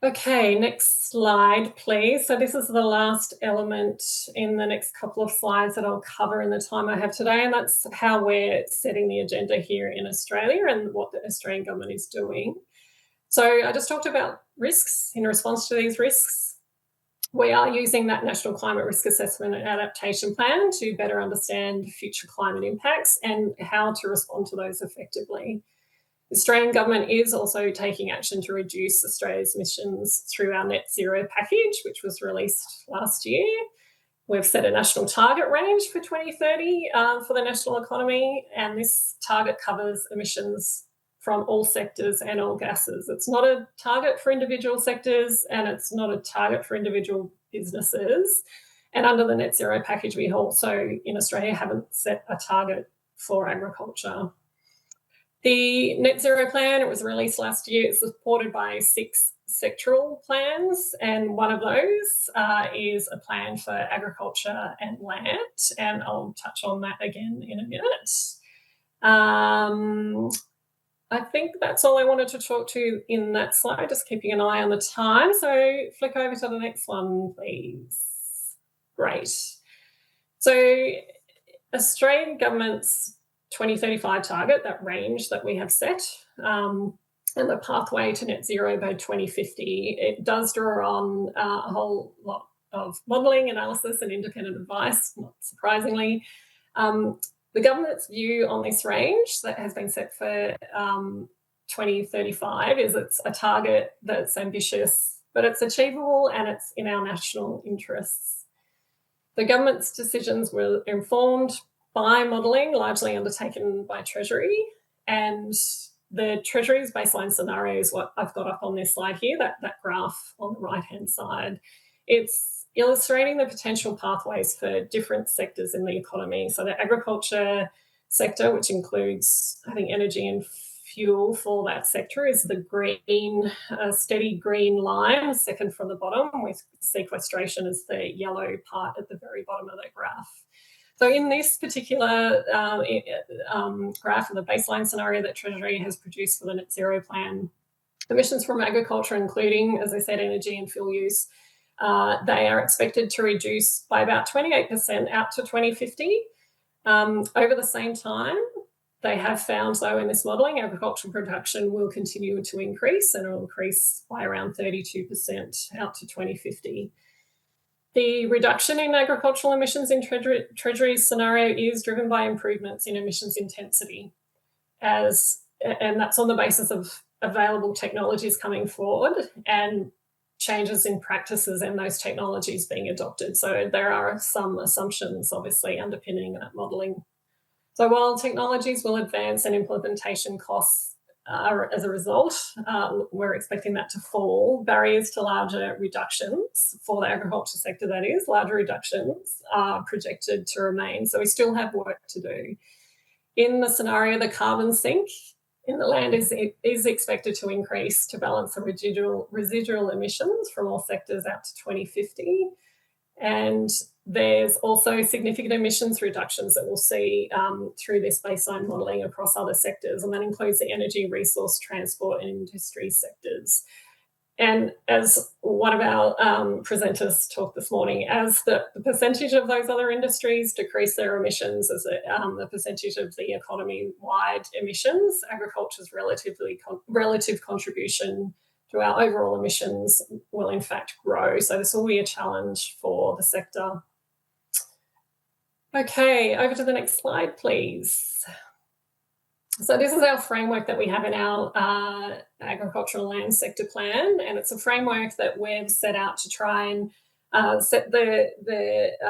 [SPEAKER 4] Okay, next slide, please. So this is the last element in the next couple of slides that I'll cover in the time I have today, and that's how we're setting the agenda here in Australia and what the Australian government is doing. So I just talked about risks. In response to these risks, we are using that National Climate Risk Assessment and Adaptation Plan to better understand future climate impacts and how to respond to those effectively. The Australian government is also taking action to reduce Australia's emissions through our net zero package, which was released last year. We've set a national target range for 2030 for the national economy, and this target covers emissions from all sectors and all gases. It's not a target for individual sectors, and it's not a target for individual businesses. And under the net zero package, we also in Australia haven't set a target for agriculture. The net zero plan, it was released last year. It's supported by 6 sectoral plans, and one of those is a plan for agriculture and land, and I'll touch on that again in a minute. I think that's all I wanted to talk to in that slide, just keeping an eye on the time. So flick over to the next one, please. Great. So Australian government's 2035 target, that range that we have set, and the pathway to net zero by 2050, it does draw on a whole lot of modelling, analysis and independent advice, not surprisingly. The government's view on this range that has been set for 2035 is it's a target that's ambitious, but it's achievable and it's in our national interests. The government's decisions were informed by modelling largely undertaken by Treasury, and the Treasury's baseline scenario is what I've got up on this slide here, that graph on the right-hand side. It's illustrating the potential pathways for different sectors in the economy. So the agriculture sector, which includes, I think, energy and fuel for that sector, is the green, steady green line, second from the bottom, with sequestration as the yellow part at the very bottom of that graph. So in this particular graph of the baseline scenario that Treasury has produced for the net zero plan, emissions from agriculture, including, as I said, energy and fuel use, they are expected to reduce by about 28% out to 2050. Over the same time, they have found, though, in this modelling, agricultural production will continue to increase, and it will increase by around 32% out to 2050. The reduction in agricultural emissions in Treasury's scenario is driven by improvements in emissions intensity, and that's on the basis of available technologies coming forward and changes in practices and those technologies being adopted. So there are some assumptions, obviously, underpinning that modelling. So while technologies will advance and implementation costs as a result, we're expecting that to fall. Barriers to larger reductions for the agriculture sector, that is, larger reductions are projected to remain. So we still have work to do. In the scenario, the carbon sink in the land is expected to increase to balance the residual emissions from all sectors out to 2050. And there's also significant emissions reductions that we'll see through this baseline modelling across other sectors, and that includes the energy, resource, transport and industry sectors. And as one of our presenters talked this morning, as the percentage of those other industries decrease their emissions as the percentage of the economy-wide emissions, agriculture's relative contribution to our overall emissions will in fact grow. So this will be a challenge for the sector. Okay, over to the next slide, please. So this is our framework that we have in our agricultural land sector plan, and it's a framework that we've set out to try and set the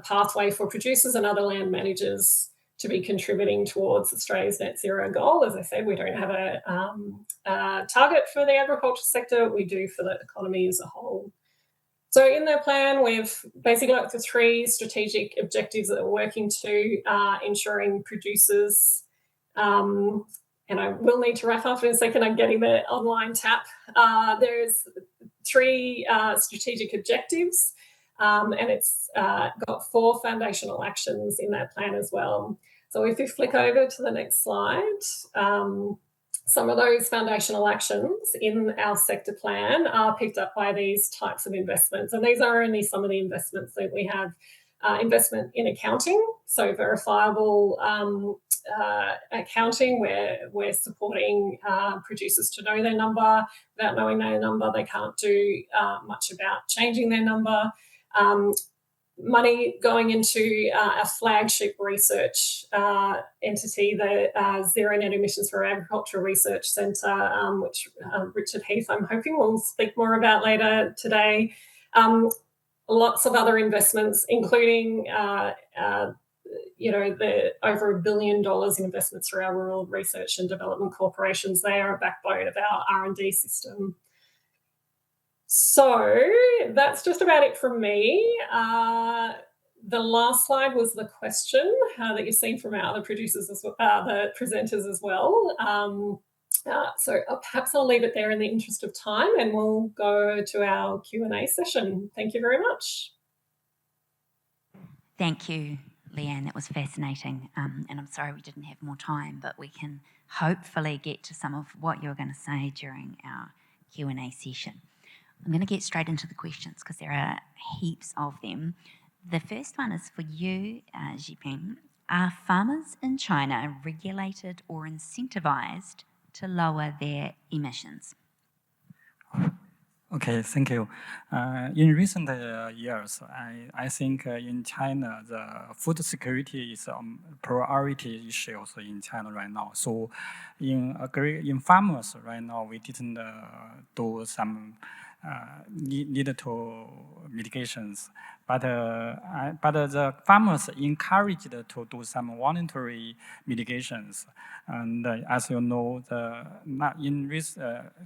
[SPEAKER 4] pathway for producers and other land managers to be contributing towards Australia's net zero goal. As I said, we don't have a target for the agriculture sector, we do for the economy as a whole. So in the plan, we've basically got the 3 strategic objectives that we're working to, ensuring producers, and I will need to wrap up in a second, I'm getting the online tap. There's 3 strategic objectives, and it's got 4 foundational actions in that plan as well. So if you flick over to the next slide, some of those foundational actions in our sector plan are picked up by these types of investments. And these are only some of the investments that we have. Investment in accounting, so verifiable accounting, where we're supporting producers to know their number. Without knowing their number, they can't do much about changing their number. Money going into a flagship research entity, the Zero Net Emissions for Agriculture Research Centre, which Richard Heath, I'm hoping, will speak more about later today. Lots of other investments, including the over $1 billion in investments through our rural research and development corporations. They are a backbone of our R&D system. So that's just about it from me. The last slide was the question that you've seen from our other producers, the presenters as well. So perhaps I'll leave it there in the interest of time, and we'll go to our Q&A session. Thank you very much.
[SPEAKER 1] Thank you, Leann. That was fascinating. And I'm sorry we didn't have more time, but we can hopefully get to some of what you're going to say during our Q&A session. I'm going to get straight into the questions because there are heaps of them. The first one is for you, Zhiping. Are farmers in China regulated or incentivised to lower their emissions?
[SPEAKER 2] Okay, thank you. In recent years, I think in China, the food security is a priority issue in China right now. So in farmers right now, we didn't do some needed to mitigations, but the farmers encouraged to do some voluntary mitigations. And as you know,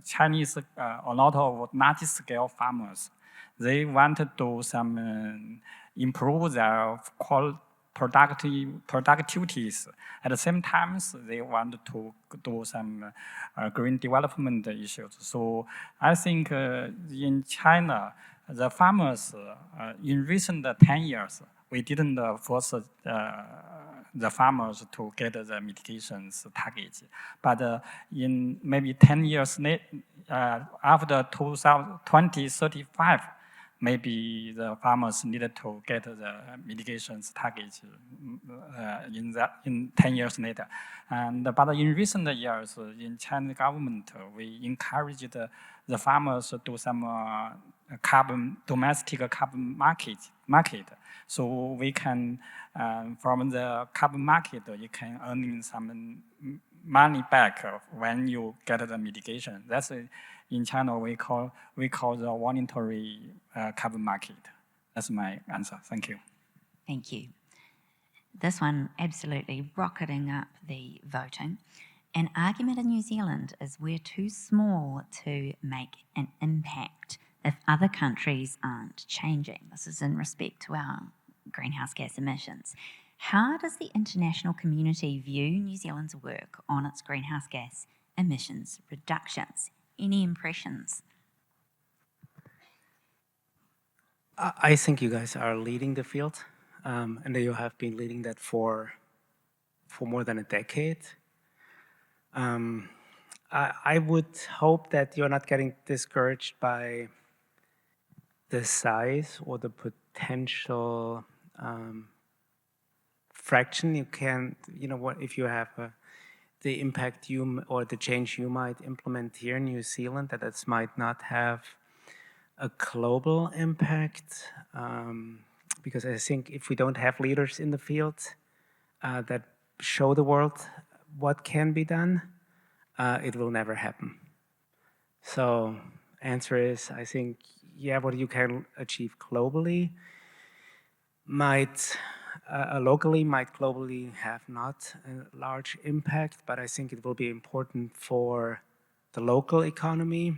[SPEAKER 2] Chinese a lot of large-scale farmers, they want to do some improve their productivities. At the same time, they want to do some green development issues. So I think in China, the farmers in recent 10 years, we didn't force the farmers to get the mitigations targets. But in maybe 10 years after 2035, maybe the farmers needed to get the mitigations targets in 10 years later. But in recent years, in Chinese government, we encouraged the farmers to do some domestic carbon market. So we can, from the carbon market, you can earn some money back when you get the mitigation. That's in China we call the voluntary carbon market. That's my answer. Thank you.
[SPEAKER 1] Thank you. This one absolutely rocketing up the voting. An argument in New Zealand is we're too small to make an impact if other countries aren't changing. This is in respect to our greenhouse gas emissions. How does the international community view New Zealand's work on its greenhouse gas emissions reductions? Any impressions?
[SPEAKER 3] I think you guys are leading the field, and you have been leading that for more than a decade. I would hope that you're not getting discouraged by the size or the potential fraction you can, what if you have the impact or the change you might implement here in New Zealand, that might not have a global impact, because I think if we don't have leaders in the field that show the world what can be done, it will never happen. So answer is, I think, yeah, what you can achieve globally might locally, might globally have not a large impact, but I think it will be important for the local economy,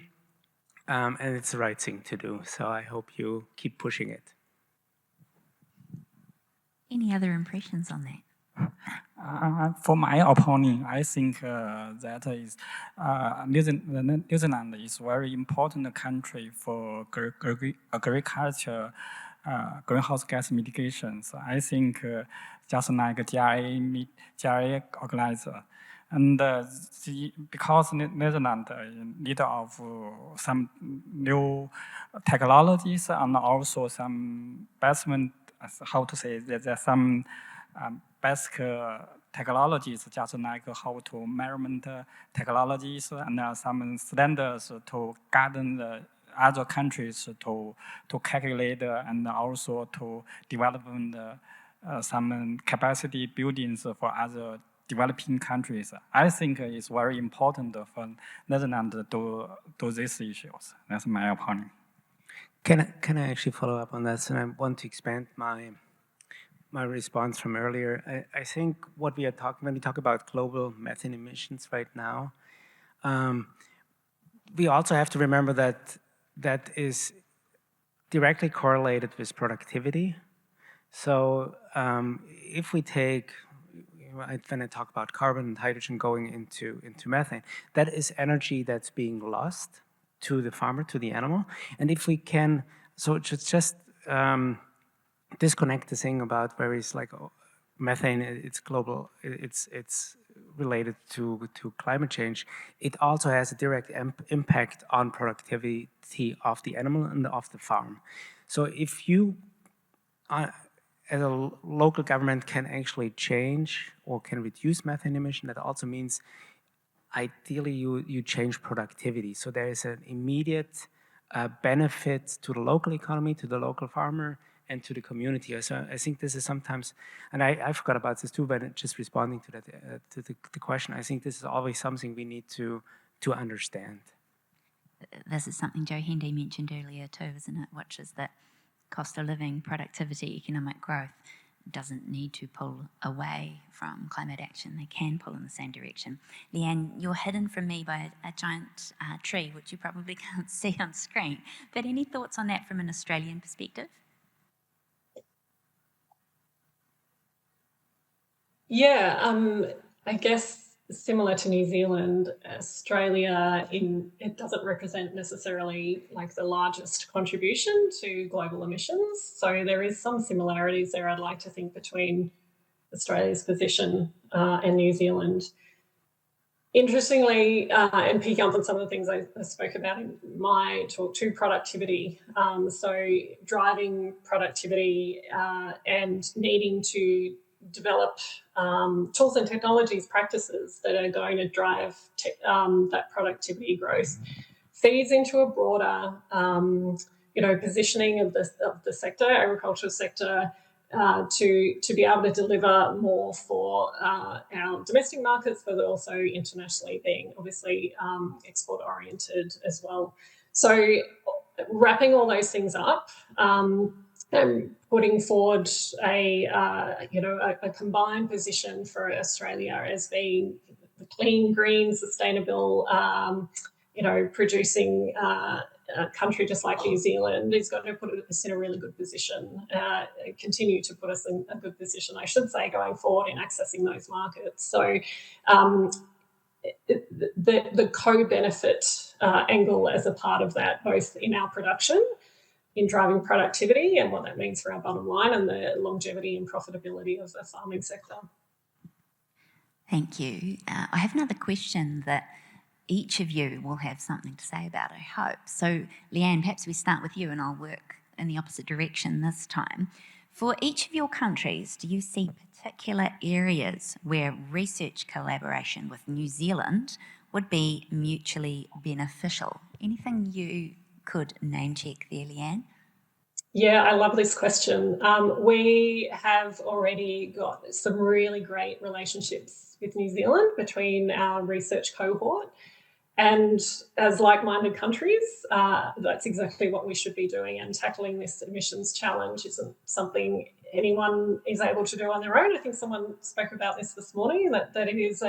[SPEAKER 3] and it's the right thing to do. So I hope you keep pushing it.
[SPEAKER 1] Any other impressions on that?
[SPEAKER 2] For my opinion, I think that is New Zealand is a very important country for agriculture, greenhouse gas mitigations. I think just like GRA organizer. And because Netherlands need of some new technologies and also some investment, how to say, there's some basic technologies, just like how to measurement technologies and some standards to guide the other countries to calculate and also to develop some capacity buildings for other developing countries. I think it's very important for Netherlands to do these issues. That's my opinion.
[SPEAKER 3] Can I actually follow up on that? And I want to expand my response from earlier. I think what we are talking, when we talk about global methane emissions right now, we also have to remember that is directly correlated with productivity. So if we take, when I talk about carbon and hydrogen going into methane, that is energy that's being lost to the farmer, to the animal. And if we can, so just disconnect the thing about where it's like methane, it's global, it's related to climate change. It also has a direct impact on productivity of the animal and of the farm. So if you, as a local government, can actually change or can reduce methane emission, that also means ideally you change productivity. So there is an immediate benefit to the local economy, to the local farmer, and to the community. So I think this is sometimes, and I forgot about this too, but just responding to that, to the question, I think this is always something we need to understand.
[SPEAKER 1] This is something Joe Hendy mentioned earlier too, isn't it? Which is that cost of living, productivity, economic growth doesn't need to pull away from climate action. They can pull in the same direction. Leann, you're hidden from me by a giant tree, which you probably can't see on screen. But any thoughts on that from an Australian perspective?
[SPEAKER 4] Yeah, I guess similar to New Zealand, Australia, it doesn't represent necessarily like the largest contribution to global emissions. So there is some similarities there, I'd like to think, between Australia's position and New Zealand. Interestingly, and picking up on some of the things I spoke about in my talk too, productivity. So driving productivity and needing to develop tools and technologies, practices that are going to drive that productivity growth feeds into a broader, positioning of the sector, agricultural sector, to be able to deliver more for our domestic markets, but also internationally, being obviously export oriented as well. So wrapping all those things up and putting forward a combined position for Australia as being the clean, green, sustainable, producing a country just like New Zealand is going to put us in a really good position, continue to put us in a good position, I should say, going forward in accessing those markets. So the co-benefit angle as a part of that, both in our production, in driving productivity and what that means for our bottom line and the longevity and profitability of the farming sector.
[SPEAKER 1] Thank you. I have another question that each of you will have something to say about, I hope. So, Leann, perhaps we start with you and I'll work in the opposite direction this time. For each of your countries, do you see particular areas where research collaboration with New Zealand would be mutually beneficial? Anything you could name check there, Leann?
[SPEAKER 4] Yeah, I love this question. We have already got some really great relationships with New Zealand between our research cohort. And as like-minded countries, that's exactly what we should be doing. And tackling this emissions challenge isn't something anyone is able to do on their own. I think someone spoke about this morning, that it is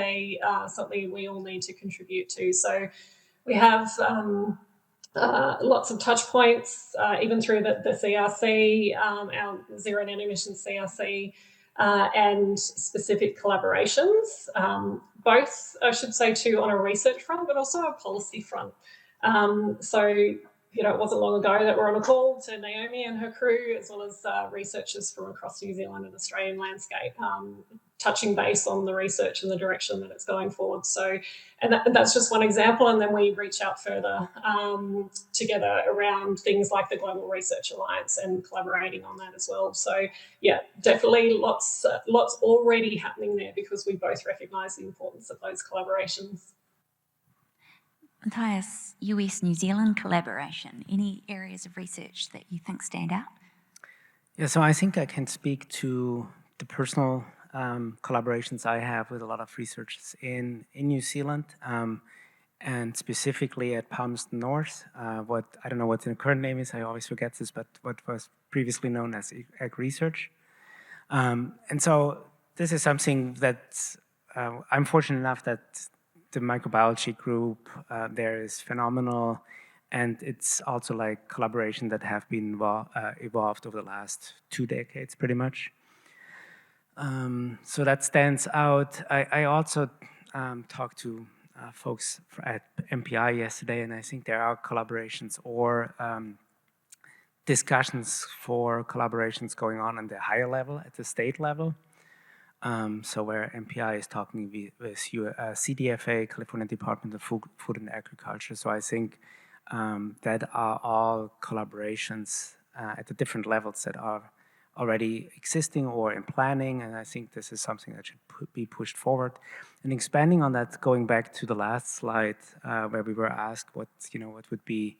[SPEAKER 4] something we all need to contribute to. So we have lots of touch points, even through the CRC, our zero net emissions CRC, and specific collaborations, both, I should say, too, on a research front, but also a policy front. It wasn't long ago that we're on a call to Naomi and her crew, as well as researchers from across New Zealand and Australian landscape, touching base on the research and the direction that it's going forward. So, and that's just one example. And then we reach out further together around things like the Global Research Alliance and collaborating on that as well. So, yeah, definitely lots already happening there because we both recognise the importance of those collaborations.
[SPEAKER 1] Matthias, US-New Zealand collaboration, any areas of research that you think stand out?
[SPEAKER 3] Yeah, so I think I can speak to the personal collaborations I have with a lot of researchers in New Zealand, and specifically at Palmerston North, what, I don't know what the current name is, I always forget this, but what was previously known as Ag Research. And so this is something that I'm fortunate enough that the microbiology group there is phenomenal, and it's also like collaboration that have been evolved over the last 2 decades, pretty much. So that stands out. I also talked to folks at MPI yesterday, and I think there are collaborations or discussions for collaborations going on the higher level, at the state level. So where MPI is talking with CDFA, California Department of Food and Agriculture. So I think that are all collaborations at the different levels that are already existing or in planning, and I think this is something that should be pushed forward. And expanding on that, going back to the last slide where we were asked what would be,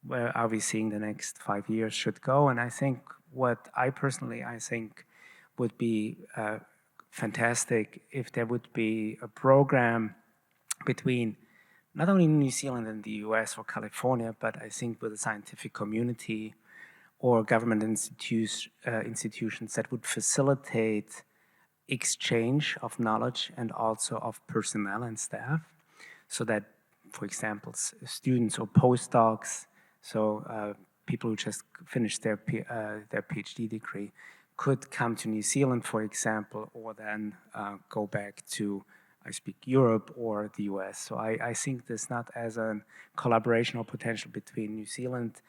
[SPEAKER 3] where are we seeing the next 5 years should go, and I think what I think would be fantastic if there would be a program between not only New Zealand and the US or California, but I think with the scientific community or government institutions that would facilitate exchange of knowledge and also of personnel and staff, so that, for example, students or postdocs, so people who just finished their PhD degree, could come to New Zealand, for example, or then go back to, I speak, Europe or the US. So I think this not as a collaboration or potential between New Zealand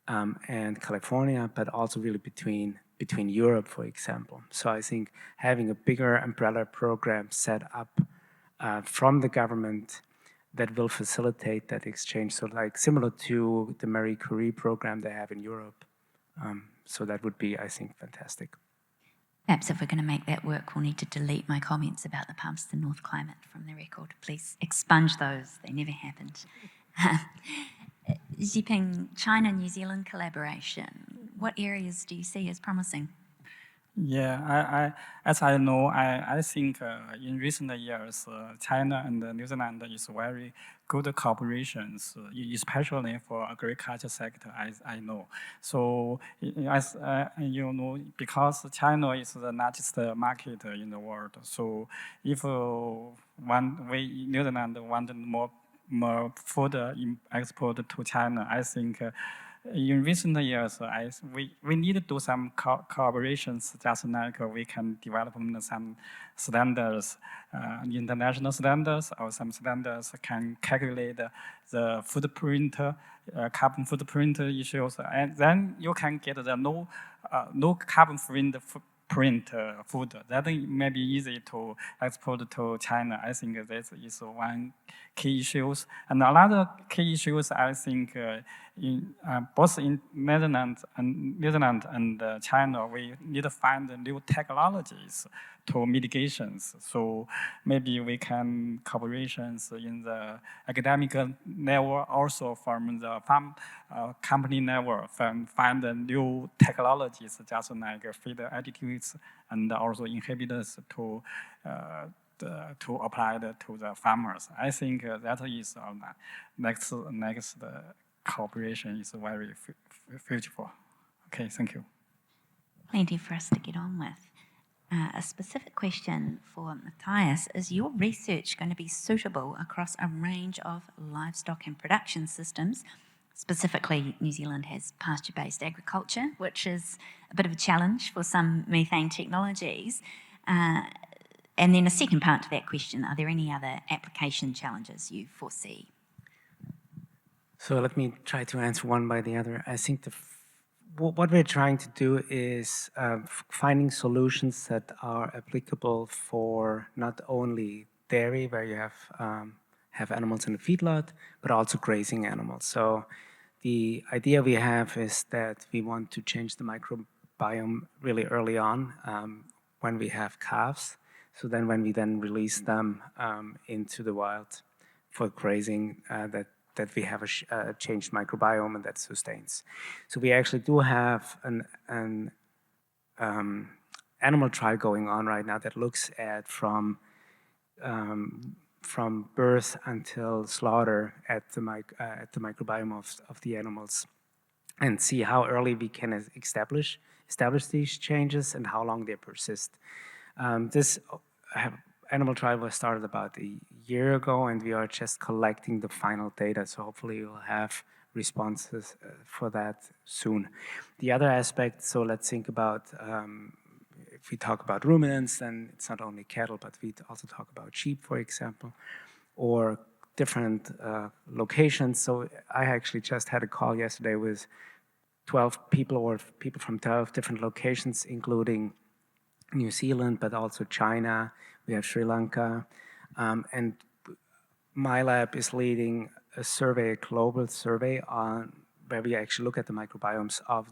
[SPEAKER 3] and California, but also really between Europe, for example. So I think having a bigger umbrella program set up from the government that will facilitate that exchange, so like similar to the Marie Curie program they have in Europe. So that would be, I think, fantastic.
[SPEAKER 1] Perhaps if we're going to make that work, we'll need to delete my comments about the Palmerston North climate from the record. Please expunge those. They never happened. Zhiping, China-New Zealand collaboration, what areas do you see as promising?
[SPEAKER 2] Yeah, as I know, I think in recent years, China and New Zealand is very good cooperations, especially for agriculture sector, as I know. So, as you know, because China is the largest market in the world, so if New Zealand want more food export to China, I think in recent years, we need to do some collaborations, just like we can develop some standards, international standards, or some standards can calculate the footprint, carbon footprint issues, and then you can get the no carbon print food. That may be easy to export to China. I think this is one key issues. And another key issues, I think, both in Netherlands and China, we need to find new technologies to mitigations. So maybe we can collaborations in the academic level, also from the farm company level, find new technologies just like feed additives and also inhibitors to apply to the farmers. I think that is our next cooperation is very fruitful. Okay, thank you.
[SPEAKER 1] Plenty for us to get on with. A specific question for Matthias: is your research going to be suitable across a range of livestock and production systems? Specifically, New Zealand has pasture-based agriculture, which is a bit of a challenge for some methane technologies. And then a second part to that question, are there any other application challenges you foresee?
[SPEAKER 3] So let me try to answer one by the other. I think what we're trying to do is finding solutions that are applicable for not only dairy, where you have animals in the feedlot, but also grazing animals. So the idea we have is that we want to change the microbiome really early on when we have calves. So then when we then release them into the wild for grazing, that we have a changed microbiome and that sustains. So we actually do have an animal trial going on right now that looks at from birth until slaughter at the microbiome of the animals, and see how early we can establish these changes and how long they persist. This animal trial was started about a year ago, and we are just collecting the final data. So hopefully we'll have responses for that soon. The other aspect, so let's think about, if we talk about ruminants, then it's not only cattle, but we also talk about sheep, for example, or different locations. So I actually just had a call yesterday with 12 people, or people from 12 different locations, including New Zealand, but also China. We have Sri Lanka. And my lab is leading a global survey where we actually look at the microbiomes of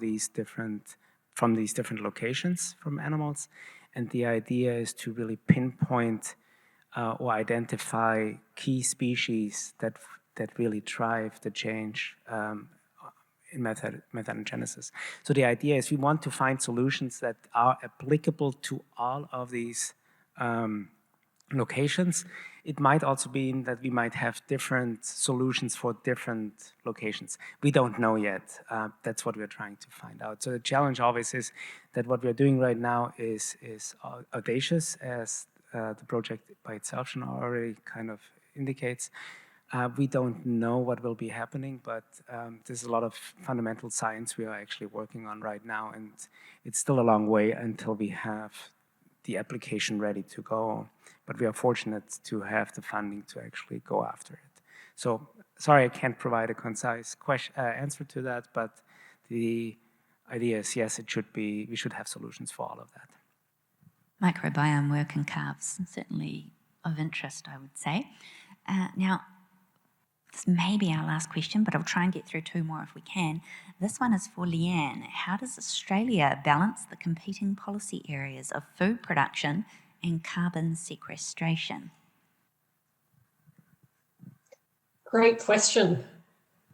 [SPEAKER 3] from these different locations from animals. And the idea is to really pinpoint or identify key species that really drive the change in methanogenesis. So the idea is we want to find solutions that are applicable to all of these locations. It might also be that we might have different solutions for different locations. We don't know yet. That's what we're trying to find out. So the challenge always is that what we're doing right now is audacious, as the project by itself already kind of indicates. We don't know what will be happening, but there's a lot of fundamental science we are actually working on right now, and it's still a long way until we have the application ready to go. But we are fortunate to have the funding to actually go after it. So sorry, I can't provide a concise answer to that, but the idea is, yes, we should have solutions for all of that.
[SPEAKER 1] Microbiome work in calves, certainly of interest, I would say. Now, this may be our last question, but I'll try and get through two more if we can. This one is for Leann. How does Australia balance the competing policy areas of food production and carbon sequestration?
[SPEAKER 4] Great question.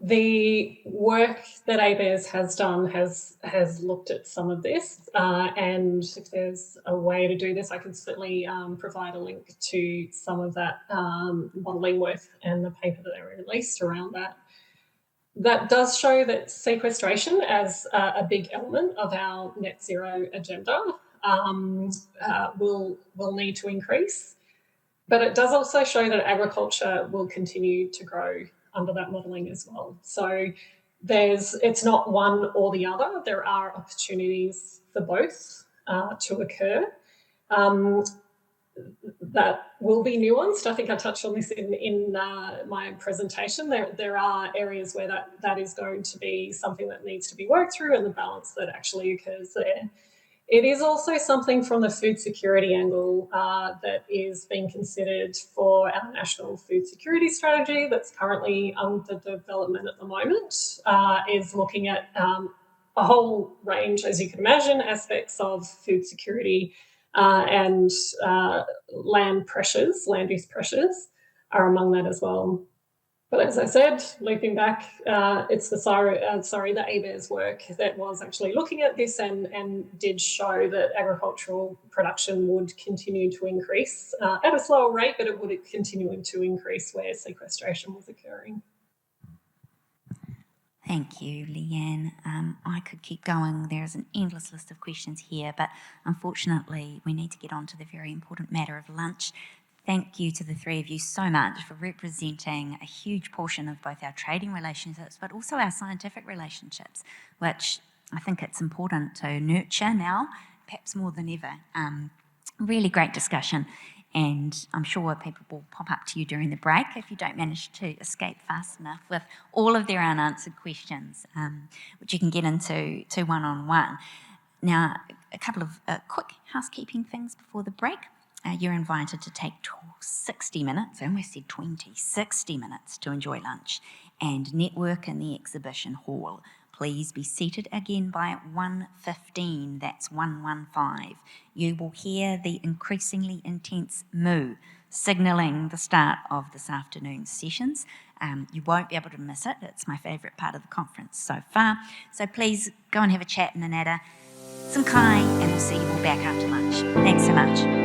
[SPEAKER 4] The work that ABARES has done has looked at some of this, and if there's a way to do this, I can certainly provide a link to some of that modelling work and the paper that they released around that. That does show that sequestration as a big element of our net zero agenda will need to increase, but it does also show that agriculture will continue to grow under that modelling as well. So it's not one or the other. There are opportunities for both to occur. That will be nuanced. I think I touched on this in my presentation. There are areas where that is going to be something that needs to be worked through, and the balance that actually occurs there. It is also something from the food security angle that is being considered for our national food security strategy that's currently under development at the moment, is looking at a whole range, as you can imagine, aspects of food security and land use pressures are among that as well. But as I said, looping back, it's the ABARES work that was actually looking at this and did show that agricultural production would continue to increase at a slower rate, but it would continue to increase where sequestration was occurring.
[SPEAKER 1] Thank you, Leann. I could keep going. There's an endless list of questions here, but unfortunately we need to get on to the very important matter of lunch. Thank you to the three of you so much for representing a huge portion of both our trading relationships, but also our scientific relationships, which I think it's important to nurture now, perhaps more than ever. Really great discussion, and I'm sure people will pop up to you during the break if you don't manage to escape fast enough with all of their unanswered questions, which you can get into one-on-one. Now, a couple of quick housekeeping things before the break. You're invited to take 60 minutes, I almost said 20, 60 minutes to enjoy lunch and network in the exhibition hall. Please be seated again by 1:15, that's 1:15. You will hear the increasingly intense moo, signalling the start of this afternoon's sessions. You won't be able to miss it. It's my favourite part of the conference so far. So please go and have a chat in Nanada. Some kai, and we'll see you all back after lunch. Thanks so much.